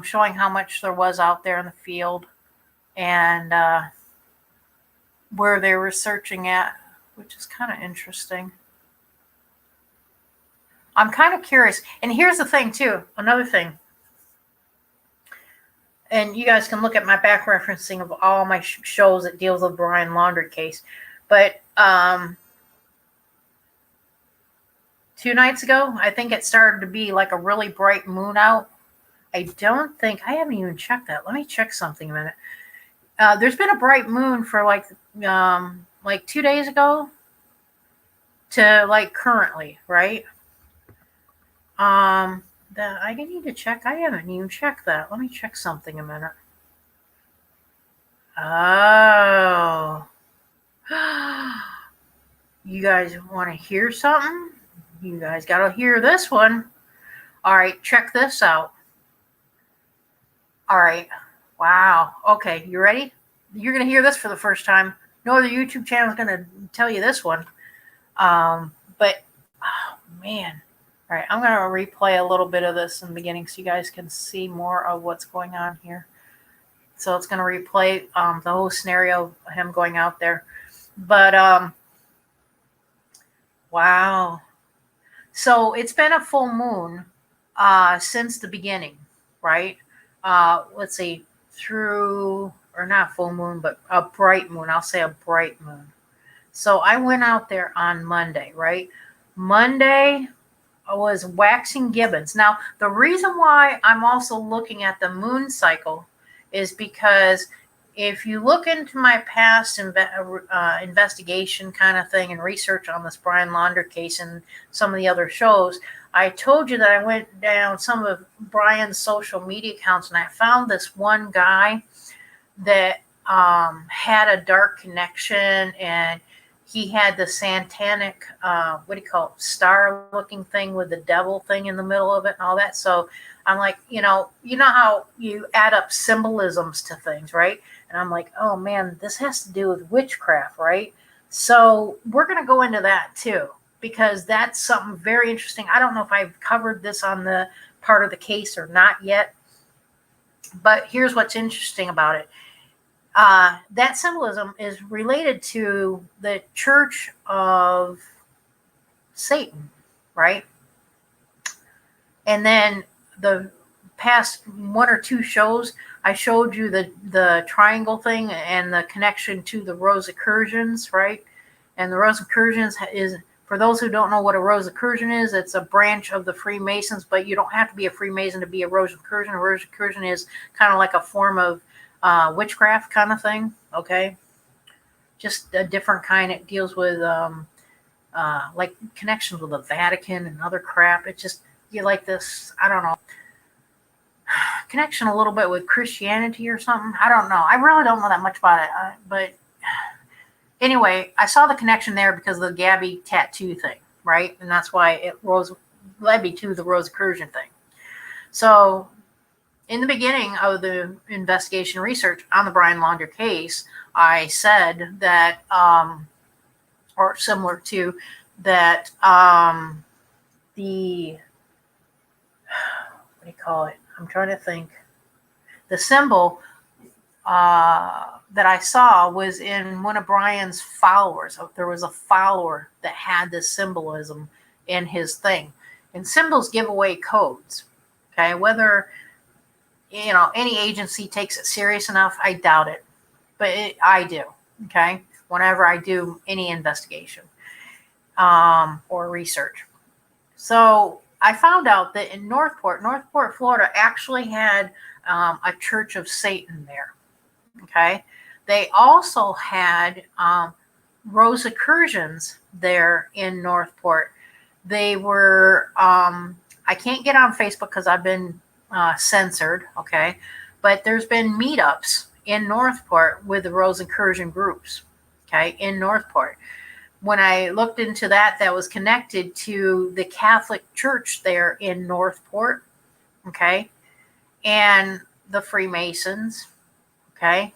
showing how much there was out there in the field and where they were searching at, which is kind of interesting. I'm kind of curious. And here's the thing, too. Another thing. And you guys can look at my back referencing of all my shows that deals with Brian Laundrie case. But 2 nights ago, I think it started to be like a really bright moon out. I haven't even checked that. Let me check something a minute. There's been a bright moon for like 2 days ago to like currently, right? That I need to check. I haven't even checked that. Let me check something a minute. Oh. You guys want to hear something? You guys got to hear this one. All right, check this out. All right. Wow. Okay, you ready? You're going to hear this for the first time. No other YouTube channel is going to tell you this one. But, oh, man. All right, I'm going to replay a little bit of this in the beginning so you guys can see more of what's going on here. So it's going to replay the whole scenario of him going out there. But wow. So it's been a full moon since the beginning, right? Let's see, through, or not full moon, but a bright moon. I'll say a bright moon. So I went out there on Monday, right? Monday was waxing gibbons. Now, the reason why I'm also looking at the moon cycle is because if you look into my past investigation kind of thing and research on this Brian Laundrie case and some of the other shows, I told you that I went down some of Brian's social media accounts and I found this one guy that had a dark connection, and he had the satanic, what do you call it, star looking thing with the devil thing in the middle of it and all that. So I'm like, you know how you add up symbolisms to things, right? And I'm like, oh man, this has to do with witchcraft, right? So we're going to go into that too, because that's something very interesting. I don't know if I've covered this on the part of the case or not yet, but here's what's interesting about it. That symbolism is related to the Church of Satan, right? And then the past one or two shows, I showed you the triangle thing and the connection to the Rosicrucians, right? And the Rosicrucians is, for those who don't know what a Rosicrucian is, it's a branch of the Freemasons, but you don't have to be a Freemason to be a Rosicrucian. A Rosicrucian is kind of like a form of witchcraft kind of thing, okay? Just a different kind. It deals with like connections with the Vatican and other crap. It's just, you like this, I don't know, connection a little bit with Christianity or something. I don't know. I really don't know that much about it. But anyway, I saw the connection there because of the Gabby tattoo thing, right? And that's why it led me to the Rosicrucian thing. So in the beginning of the investigation research on the Brian Laundrie case, I said that, or similar to that, the, what do you call it? I'm trying to think. The symbol that I saw was in one of Brian's followers. There was a follower that had this symbolism in his thing. And symbols give away codes. Okay, whether any agency takes it serious enough, I doubt it, but I do. Okay, whenever I do any investigation or research. So I found out that in Northport, Florida, actually had a Church of Satan there. Okay, they also had Rosicrucians there in Northport. They were, I can't get on Facebook because I've been censored, okay? But there's been meetups in Northport with the Rosicrucian groups, okay, in Northport. When I looked into that, that was connected to the Catholic Church there in Northport, okay, and the Freemasons, okay.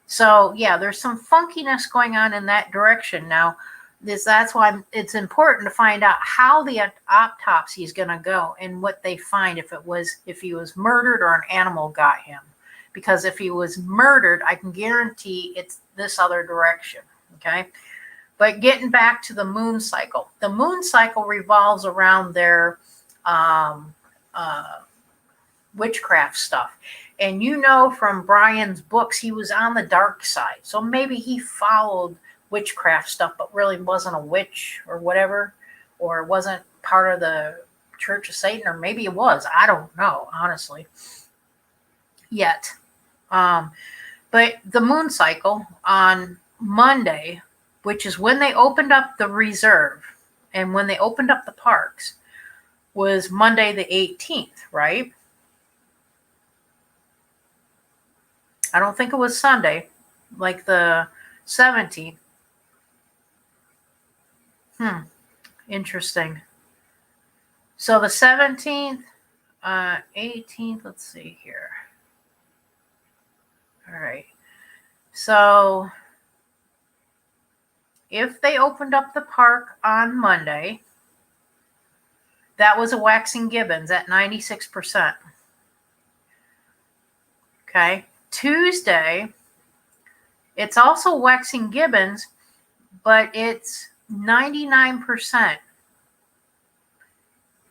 So yeah, there's some funkiness going on in that direction. Now, that's why it's important to find out how the autopsy is going to go and what they find, if he was murdered or an animal got him. Because if he was murdered, I can guarantee it's this other direction, okay? But getting back to the moon cycle revolves around their witchcraft stuff. And from Brian's books, he was on the dark side. So maybe he followed witchcraft stuff, but really wasn't a witch or whatever, or wasn't part of the Church of Satan, or maybe it was. I don't know, honestly, yet. But the moon cycle on Monday, which is when they opened up the reserve and when they opened up the parks, was Monday the 18th, right? I don't think it was Sunday, like the 17th. Interesting. So the 17th, 18th, let's see here. All right. So if they opened up the park on Monday, that was a waxing gibbons at 96%. Okay. Tuesday, it's also waxing gibbons, but it's 99%.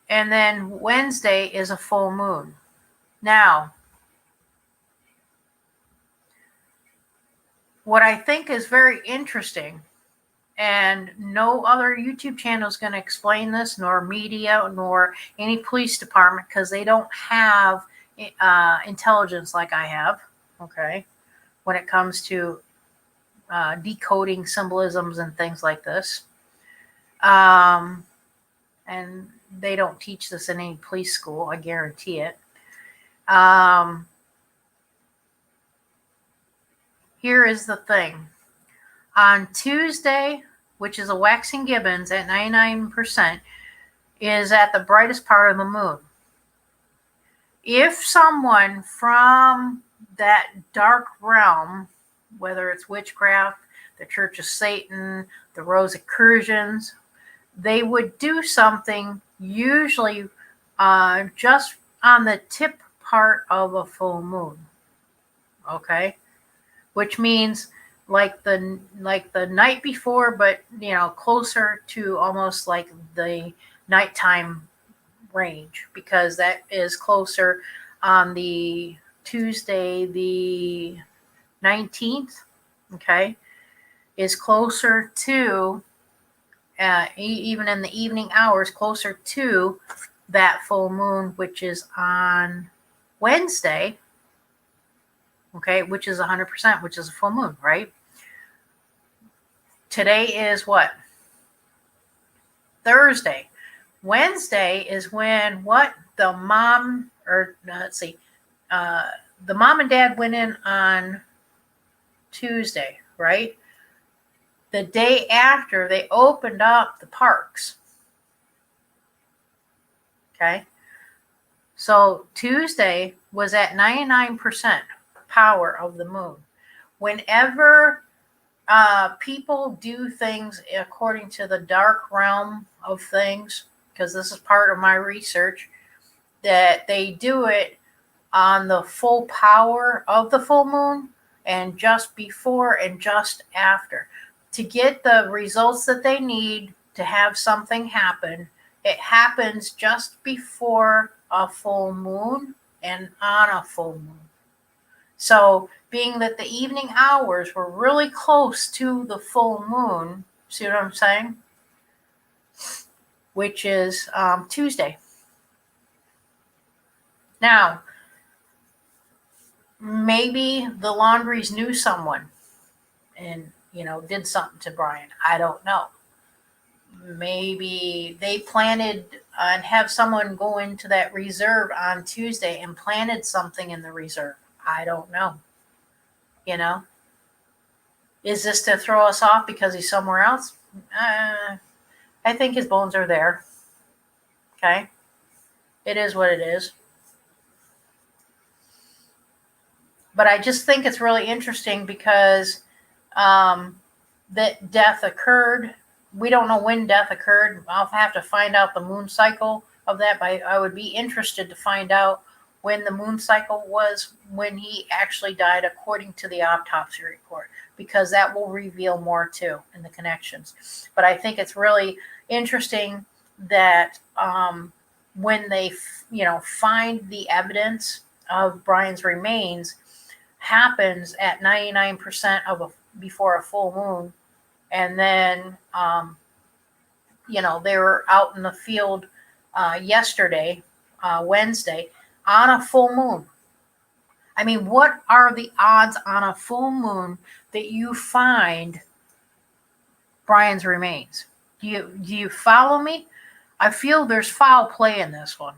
And then Wednesday is a full moon. Now, what I think is very interesting, and no other YouTube channel is going to explain this, nor media, nor any police department, because they don't have intelligence like I have, okay, when it comes to decoding symbolisms and things like this. And they don't teach this in any police school, I guarantee it. Here is the thing. On Tuesday, which is a waxing gibbons at 99%, is at the brightest part of the moon. If someone from that dark realm, whether it's witchcraft, the Church of Satan, the Rosicrucians, they would do something usually just on the tip part of a full moon. Okay? Which means like the night before, but closer to almost like the nighttime range, because that is closer on the Tuesday the 19th, okay, is closer to even in the evening hours, closer to that full moon, which is on Wednesday, okay, which is 100%, which is a full moon, right? Today is what? Thursday. Wednesday is when what? The mom, or the mom and dad went in on Tuesday, right? The day after, they opened up the parks. Okay? So Tuesday was at 99% power of the moon. Whenever people do things according to the dark realm of things, because this is part of my research, that they do it on the full power of the full moon and just before and just after. To get the results that they need to have something happen, it happens just before a full moon and on a full moon. So, being that the evening hours were really close to the full moon, see what I'm saying? Which is Tuesday. Now, maybe the Laundries knew someone and, did something to Brian. I don't know. Maybe they planted and have someone go into that reserve on Tuesday and planted something in the reserve. I don't know. Is this to throw us off because he's somewhere else? I think his bones are there. Okay? It is what it is. But I just think it's really interesting because that death occurred. We don't know when death occurred. I'll have to find out the moon cycle of that, but I would be interested to find out when the moon cycle was, when he actually died according to the autopsy report, because that will reveal more too in the connections. But I think it's really interesting that when they find the evidence of Brian's remains happens at 99% before a full moon, and then they were out in the field yesterday, Wednesday, on a full moon. I mean, what are the odds on a full moon that you find Brian's remains? Do you follow me? I feel there's foul play in this one.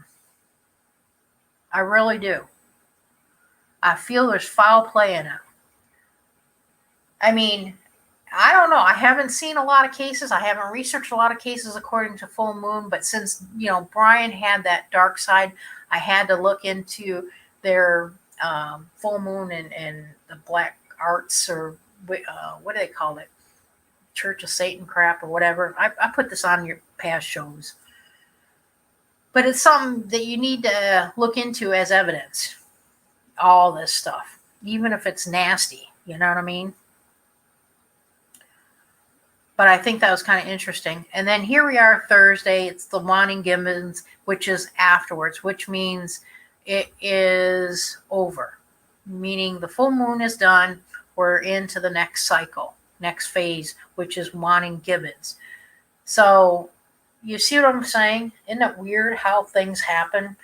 I really do. I feel there's foul play in it. I mean, I don't know. I haven't seen a lot of cases. I haven't researched a lot of cases according to full moon. But since, Brian had that dark side, I had to look into their full moon and the black arts, or what do they call it? Church of Satan crap or whatever. I put this on your past shows. But it's something that you need to look into as evidence. All this stuff. even if it's nasty. You know what I mean? But I think that was kind of interesting. And then here we are Thursday. It's the Waning Gibbons, which is afterwards, which means it is over. Meaning the full moon is done. We're into the next cycle, next phase, which is Waning Gibbons. So you see what I'm saying? Isn't it weird how things happen?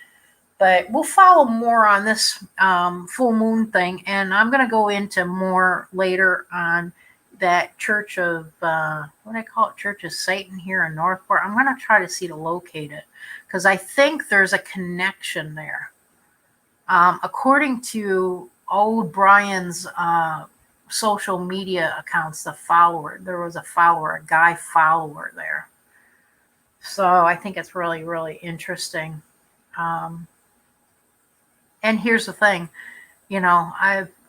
But we'll follow more on this full moon thing. And I'm going to go into more later on that Church of, what do I call it? Church of Satan here in Northport. I'm going to try to see to locate it because I think there's a connection there. According to old Brian's social media accounts, there was a guy follower there. So I think it's really, really interesting. And here's the thing,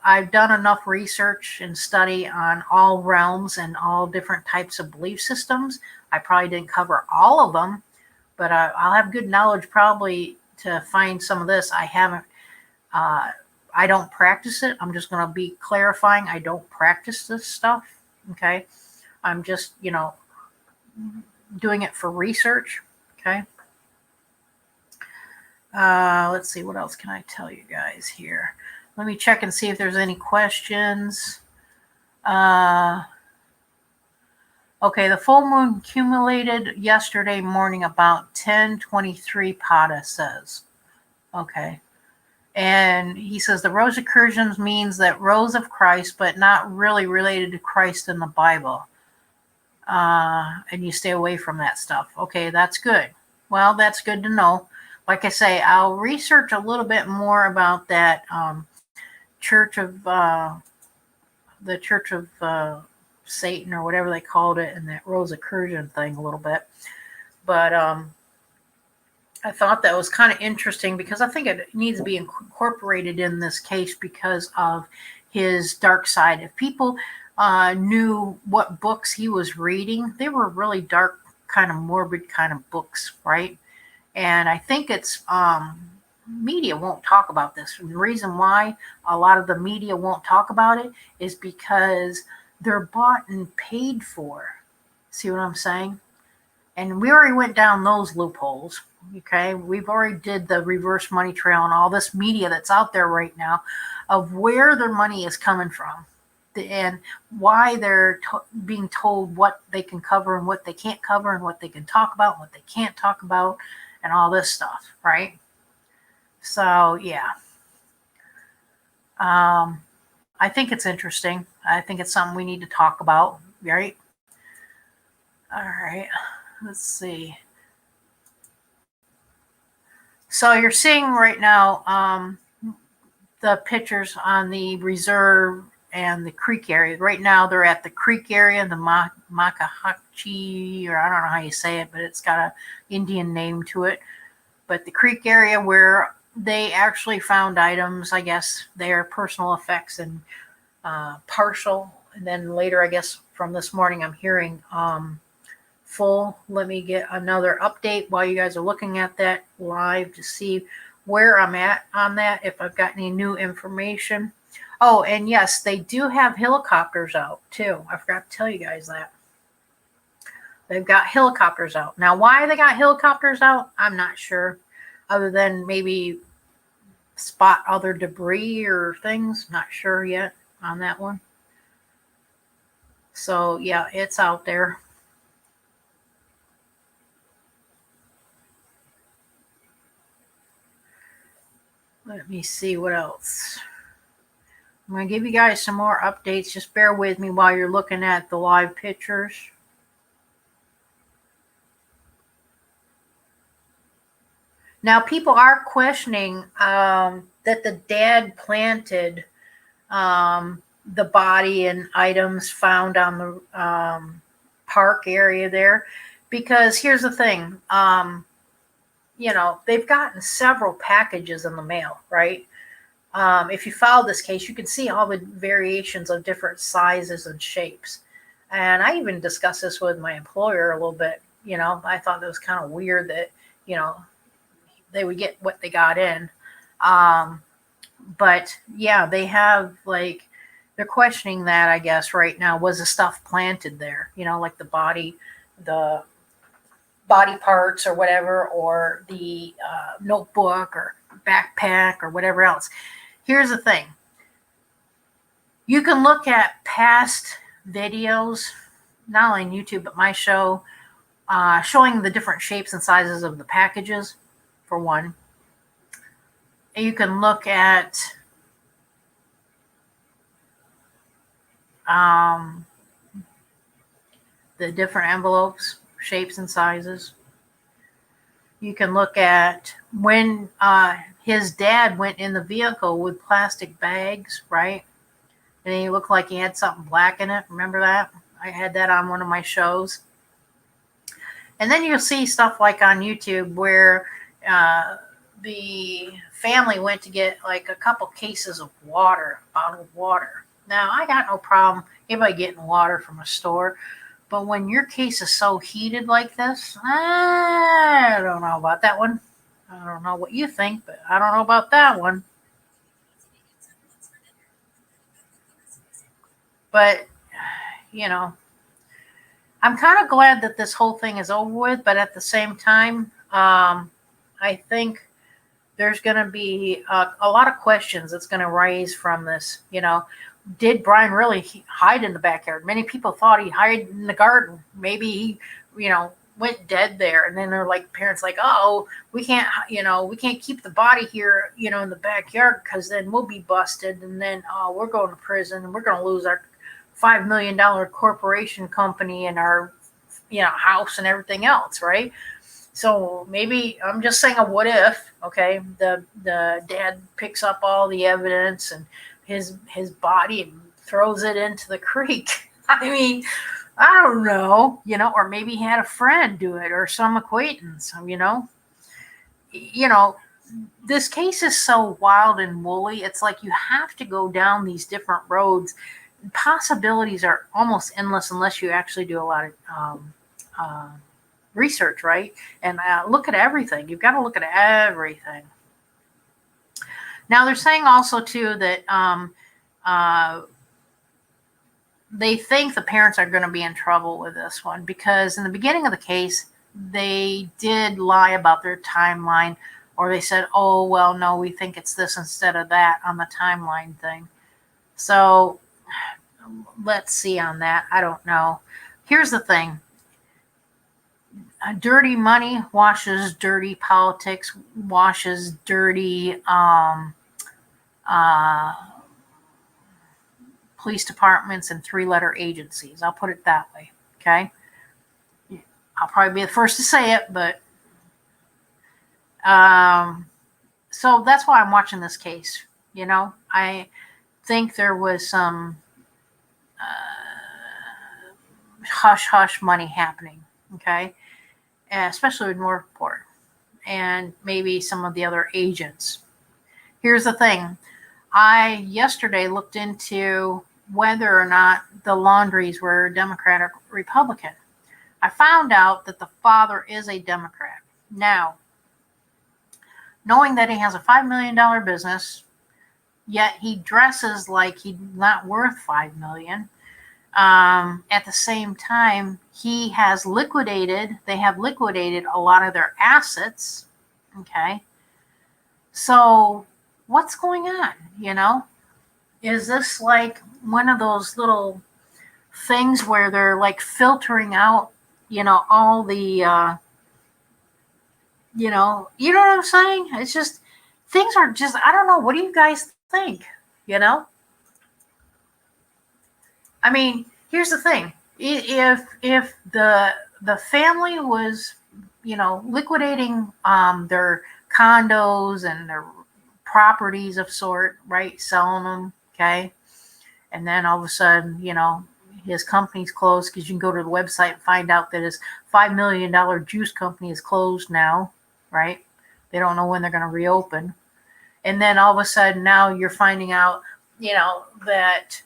I've done enough research and study on all realms and all different types of belief systems. I probably didn't cover all of them, but I'll have good knowledge probably to find some of this. I don't practice it. I'm just going to be clarifying. I don't practice this stuff. Okay. I'm just, doing it for research. Okay. Let's see. What else can I tell you guys here? Let me check and see if there's any questions. Okay. The full moon accumulated yesterday morning about 10:23, Pada says. Okay. And he says the Rosicrucians means that Rose of Christ, but not really related to Christ in the Bible. And you stay away from that stuff. Okay, that's good. Well, that's good to know. Like I say, I'll research a little bit more about that Church of Satan or whatever they called it, and that Rosicrucian thing a little bit. But I thought that was kind of interesting because I think it needs to be incorporated in this case because of his dark side. If people knew what books he was reading, they were really dark, kind of morbid kind of books, right? And I think it's media won't talk about this. And the reason why a lot of the media won't talk about it is because they're bought and paid for. See what I'm saying? And we already went down those loopholes. Okay, we've already did the reverse money trail and all this media that's out there right now of where their money is coming from and why they're being told what they can cover and what they can't cover and what they can talk about and what they can't talk about and all this stuff, right? So, yeah. I think it's interesting. I think it's something we need to talk about, right? All right. Let's see. So you're seeing right now the pictures on the reserve and the creek area. Right now they're at the creek area, the Makahachi, or I don't know how you say it, but it's got an Indian name to it. But the creek area where they actually found items, I guess their personal effects and partial. And then later, I guess from this morning, I'm hearing full. Let me get another update while you guys are looking at that live to see where I'm at on that, if I've got any new information. Oh, and yes, they do have helicopters out too. I forgot to tell you guys that. They've got helicopters out. Now, why they got helicopters out, I'm not sure. Other than maybe spot other debris or things. Not sure yet on that one. So, yeah, it's out there. Let me see what else. I'm going to give you guys some more updates. Just bear with me while you're looking at the live pictures. Now, people are questioning that the dad planted the body and items found on the park area there. Because here's the thing. They've gotten several packages in the mail, right? If you follow this case, you can see all the variations of different sizes and shapes. And I even discussed this with my employer a little bit. I thought that was kind of weird that, they would get what they got in. But yeah, they have like they're questioning that, I guess, right now. Was the stuff planted there? Like the body parts or whatever, or the notebook or backpack or whatever else. Here's the thing: you can look at past videos, not only on YouTube but my show, showing the different shapes and sizes of the packages, for one. And you can look at um, the different envelopes, shapes and sizes. You can look at when his dad went in the vehicle with plastic bags, right? And he looked like he had something black in it. Remember that? I had that on one of my shows. And then you'll see stuff like on YouTube where the family went to get like a couple cases of water, bottled water. Now, I got no problem anybody getting water from a store. But when your case is so heated like this, I don't know about that one. I don't know what you think, but I don't know about that one. But, you know, I'm kind of glad that this whole thing is over with, but at the same time, I think there's going to be a lot of questions that's going to raise from this. Did Brian really hide in the backyard? Many people thought he hid in the garden. Maybe he, went dead there. And then they're like, parents like, oh, we can't, we can't keep the body here, in the backyard because then we'll be busted. And then we're going to prison and we're going to lose our $5 million corporation company and our, house and everything else, right? So maybe I'm just saying a what if, okay? The dad picks up all the evidence and his body and throws it into the creek. I mean, I don't know, or maybe he had a friend do it or some acquaintance, this case is so wild and woolly. It's like you have to go down these different roads. Possibilities are almost endless unless you actually do a lot of research, right? And look at everything. You've got to look at everything. Now, they're saying also, too, that they think the parents are going to be in trouble with this one because in the beginning of the case, they did lie about their timeline, or they said, oh, well, no, we think it's this instead of that on the timeline thing. So let's see on that. I don't know. Here's the thing. Dirty money washes dirty politics, washes dirty police departments and three-letter agencies. I'll put it that way, okay? I'll probably be the first to say it, but so that's why I'm watching this case. I think there was some hush-hush money happening, okay? Especially with Northport and maybe some of the other agents. Here's the thing. I yesterday looked into whether or not the Laundries were Democrat or Republican. I found out that the father is a Democrat. Now, knowing that he has a $5 million business, yet he dresses like he's not worth $5 million. At the same time, they have liquidated a lot of their assets. Okay. So what's going on? Is this like one of those little things where they're like filtering out, all the, you know what I'm saying? It's just, things are just, I don't know. What do you guys think? I mean, here's the thing. If the family was, liquidating their condos and their properties of sort, right, selling them, okay, and then all of a sudden, his company's closed because you can go to the website and find out that his $5 million juice company is closed now, right? They don't know when they're going to reopen. And then all of a sudden now you're finding out, that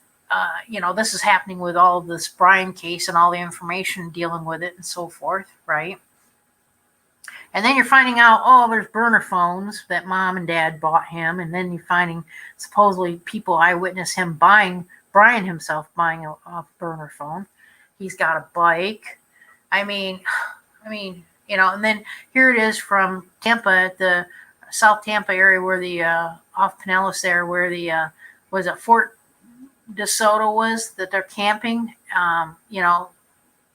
this is happening with all of this Brian case and all the information dealing with it and so forth, right? And then you're finding out, oh, there's burner phones that mom and dad bought him. And then you're finding supposedly people eyewitness him buying, Brian himself buying a burner phone. He's got a bike. I mean, and then here it is from Tampa, the South Tampa area where the, off Pinellas there, where the, was it Fort DeSoto was, that they're camping,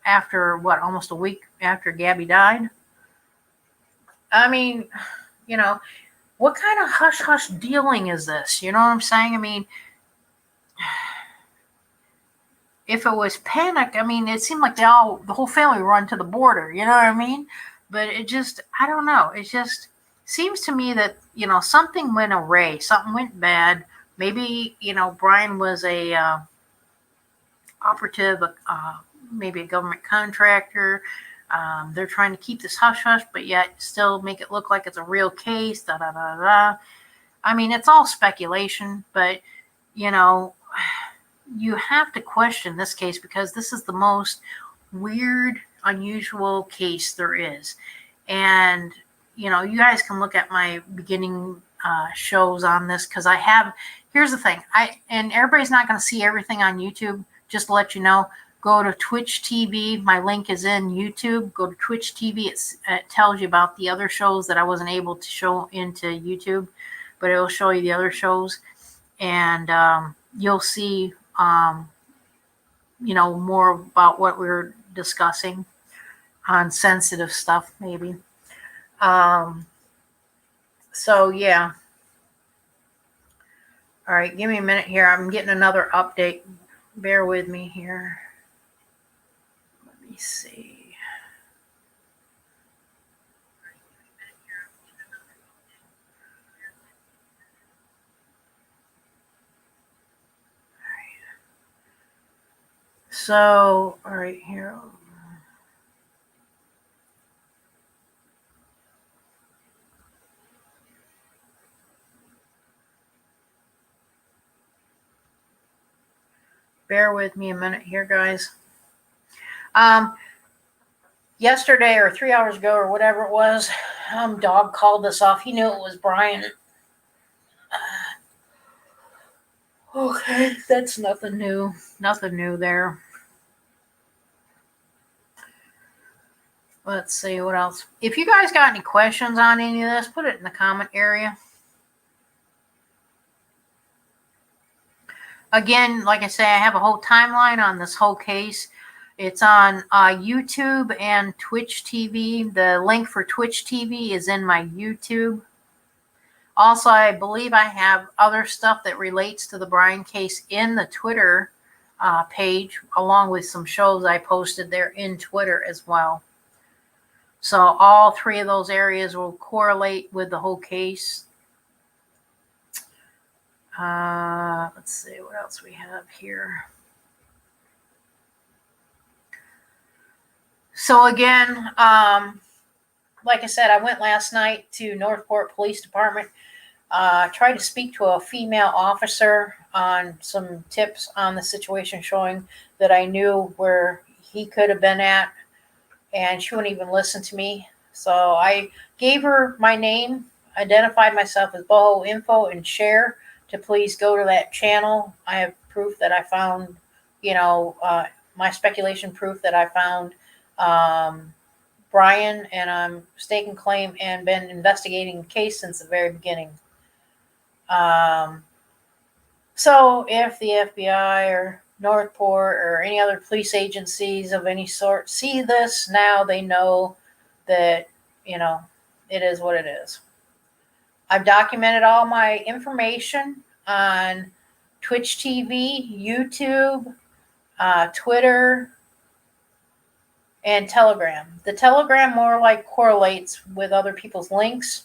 after almost a week after Gabby died. I mean, what kind of hush-hush dealing is this? You know what I'm saying? I mean, if it was panic, it seemed like the whole family run to the border, you know what I mean? But it just, I don't know. It just seems to me that, something went awry, something went bad. Maybe, Brian was a operative, maybe a government contractor. They're trying to keep this hush-hush, but yet still make it look like it's a real case, da-da-da-da. It's all speculation, but, you have to question this case because this is the most weird, unusual case there is. And, you guys can look at my beginning shows on this because here's the thing. And everybody's not going to see everything on YouTube. Just to let you know, go to Twitch TV. My link is in YouTube. Go to Twitch TV. It tells you about the other shows that I wasn't able to show into YouTube, but it will show you the other shows. And you'll see, more about what we're discussing on sensitive stuff, maybe. So, yeah. All right, give me a minute here. I'm getting another update. Bear with me here. Let me see. So, all right, here. Bear with me a minute here, guys. Yesterday or 3 hours ago or whatever it was, dog called us off. He knew it was Brian. Okay, that's nothing new. Nothing new there. Let's see what else. If you guys got any questions on any of this, put it in the comment area. Again, like I say, I have a whole timeline on this whole case. It's on YouTube and Twitch TV. The link for Twitch TV is in my YouTube. Also, I believe I have other stuff that relates to the Brian case in the Twitter page, along with some shows I posted there in Twitter as well. So all three of those areas will correlate with the whole case. Let's see what else we have here. So again, like I said, I went last night to Northport Police Department. Tried to speak to a female officer on some tips on the situation, showing that I knew where he could have been at, and she wouldn't even listen to me. So I gave her my name, identified myself as Boho Info, and share to please go to that channel. I have proof that I found, my speculation proof that I found Brian, and I'm staking claim and been investigating the case since the very beginning. So if the FBI or Northport or any other police agencies of any sort see this, now they know that, it is what it is. I've documented all my information on Twitch TV, YouTube, Twitter, and Telegram. The Telegram more like correlates with other people's links,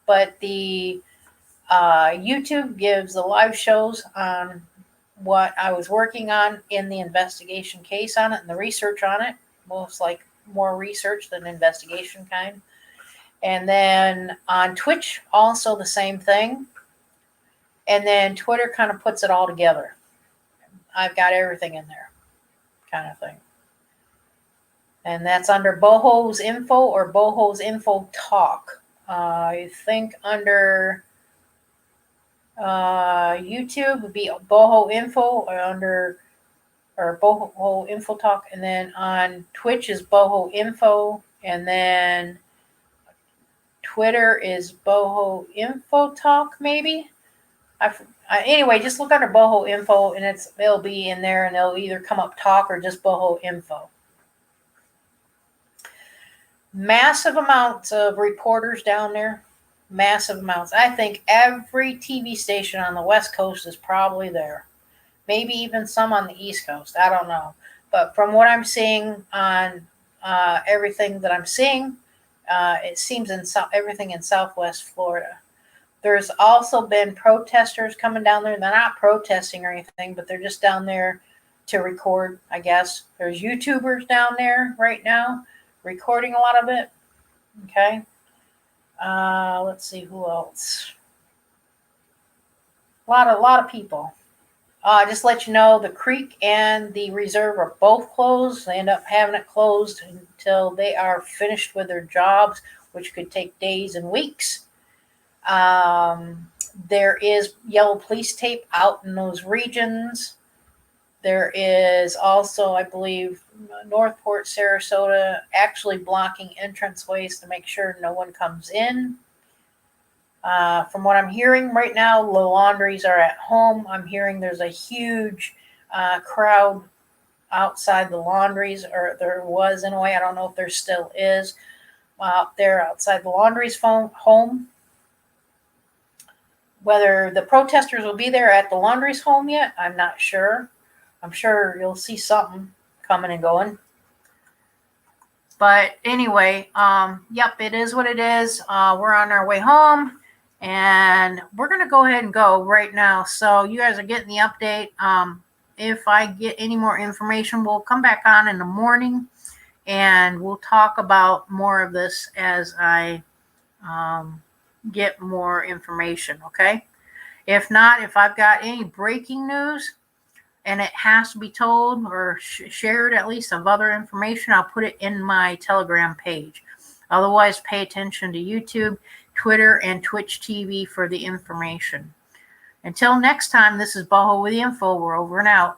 but the YouTube gives the live shows on what I was working on in the investigation case on it and the research on it. Most like more research than investigation kind. And then on Twitch, also the same thing. And then Twitter kind of puts it all together. I've got everything in there, kind of thing. And that's under Boho's Info or Boho's Info Talk. I think under YouTube would be Boho Info or Boho Info Talk, and then on Twitch is Boho Info, and then Twitter is Boho Info Talk, maybe. Anyway, just look under Boho Info, and it'll be in there, and it'll either come up Talk or just Boho Info. Massive amounts of reporters down there. Massive amounts. I think every TV station on the West Coast is probably there. Maybe even some on the East Coast. I don't know. But from what I'm seeing on everything that I'm seeing, it seems everything in Southwest Florida. There's also been protesters coming down there. They're not protesting or anything, but they're just down there to record, I guess. There's YouTubers down there right now recording a lot of it. Okay. Let's see who else. A lot of people. Just let you know, the creek and the reserve are both closed. They end up having it closed until they are finished with their jobs, which could take days and weeks. There is yellow police tape out in those regions. There is also, I believe, Northport, Sarasota, actually blocking entranceways to make sure no one comes in. From what I'm hearing right now, the Laundries are at home. I'm hearing there's a huge crowd outside the Laundries, or there was in a way. I don't know if there still is out there outside the Laundries home. Whether the protesters will be there at the Laundries home yet, I'm not sure. I'm sure you'll see something coming and going. But anyway, yep, it is what it is. We're on our way home, and we're going to go ahead and go right now. So you guys are getting the update. If I get any more information, we'll come back on in the morning, and we'll talk about more of this as I get more information, okay? If not, if I've got any breaking news and it has to be told or shared at least of other information, I'll put it in my Telegram page. Otherwise, pay attention to YouTube, Twitter, and Twitch TV for the information. Until next time, this is Boho with the info. We're over and out.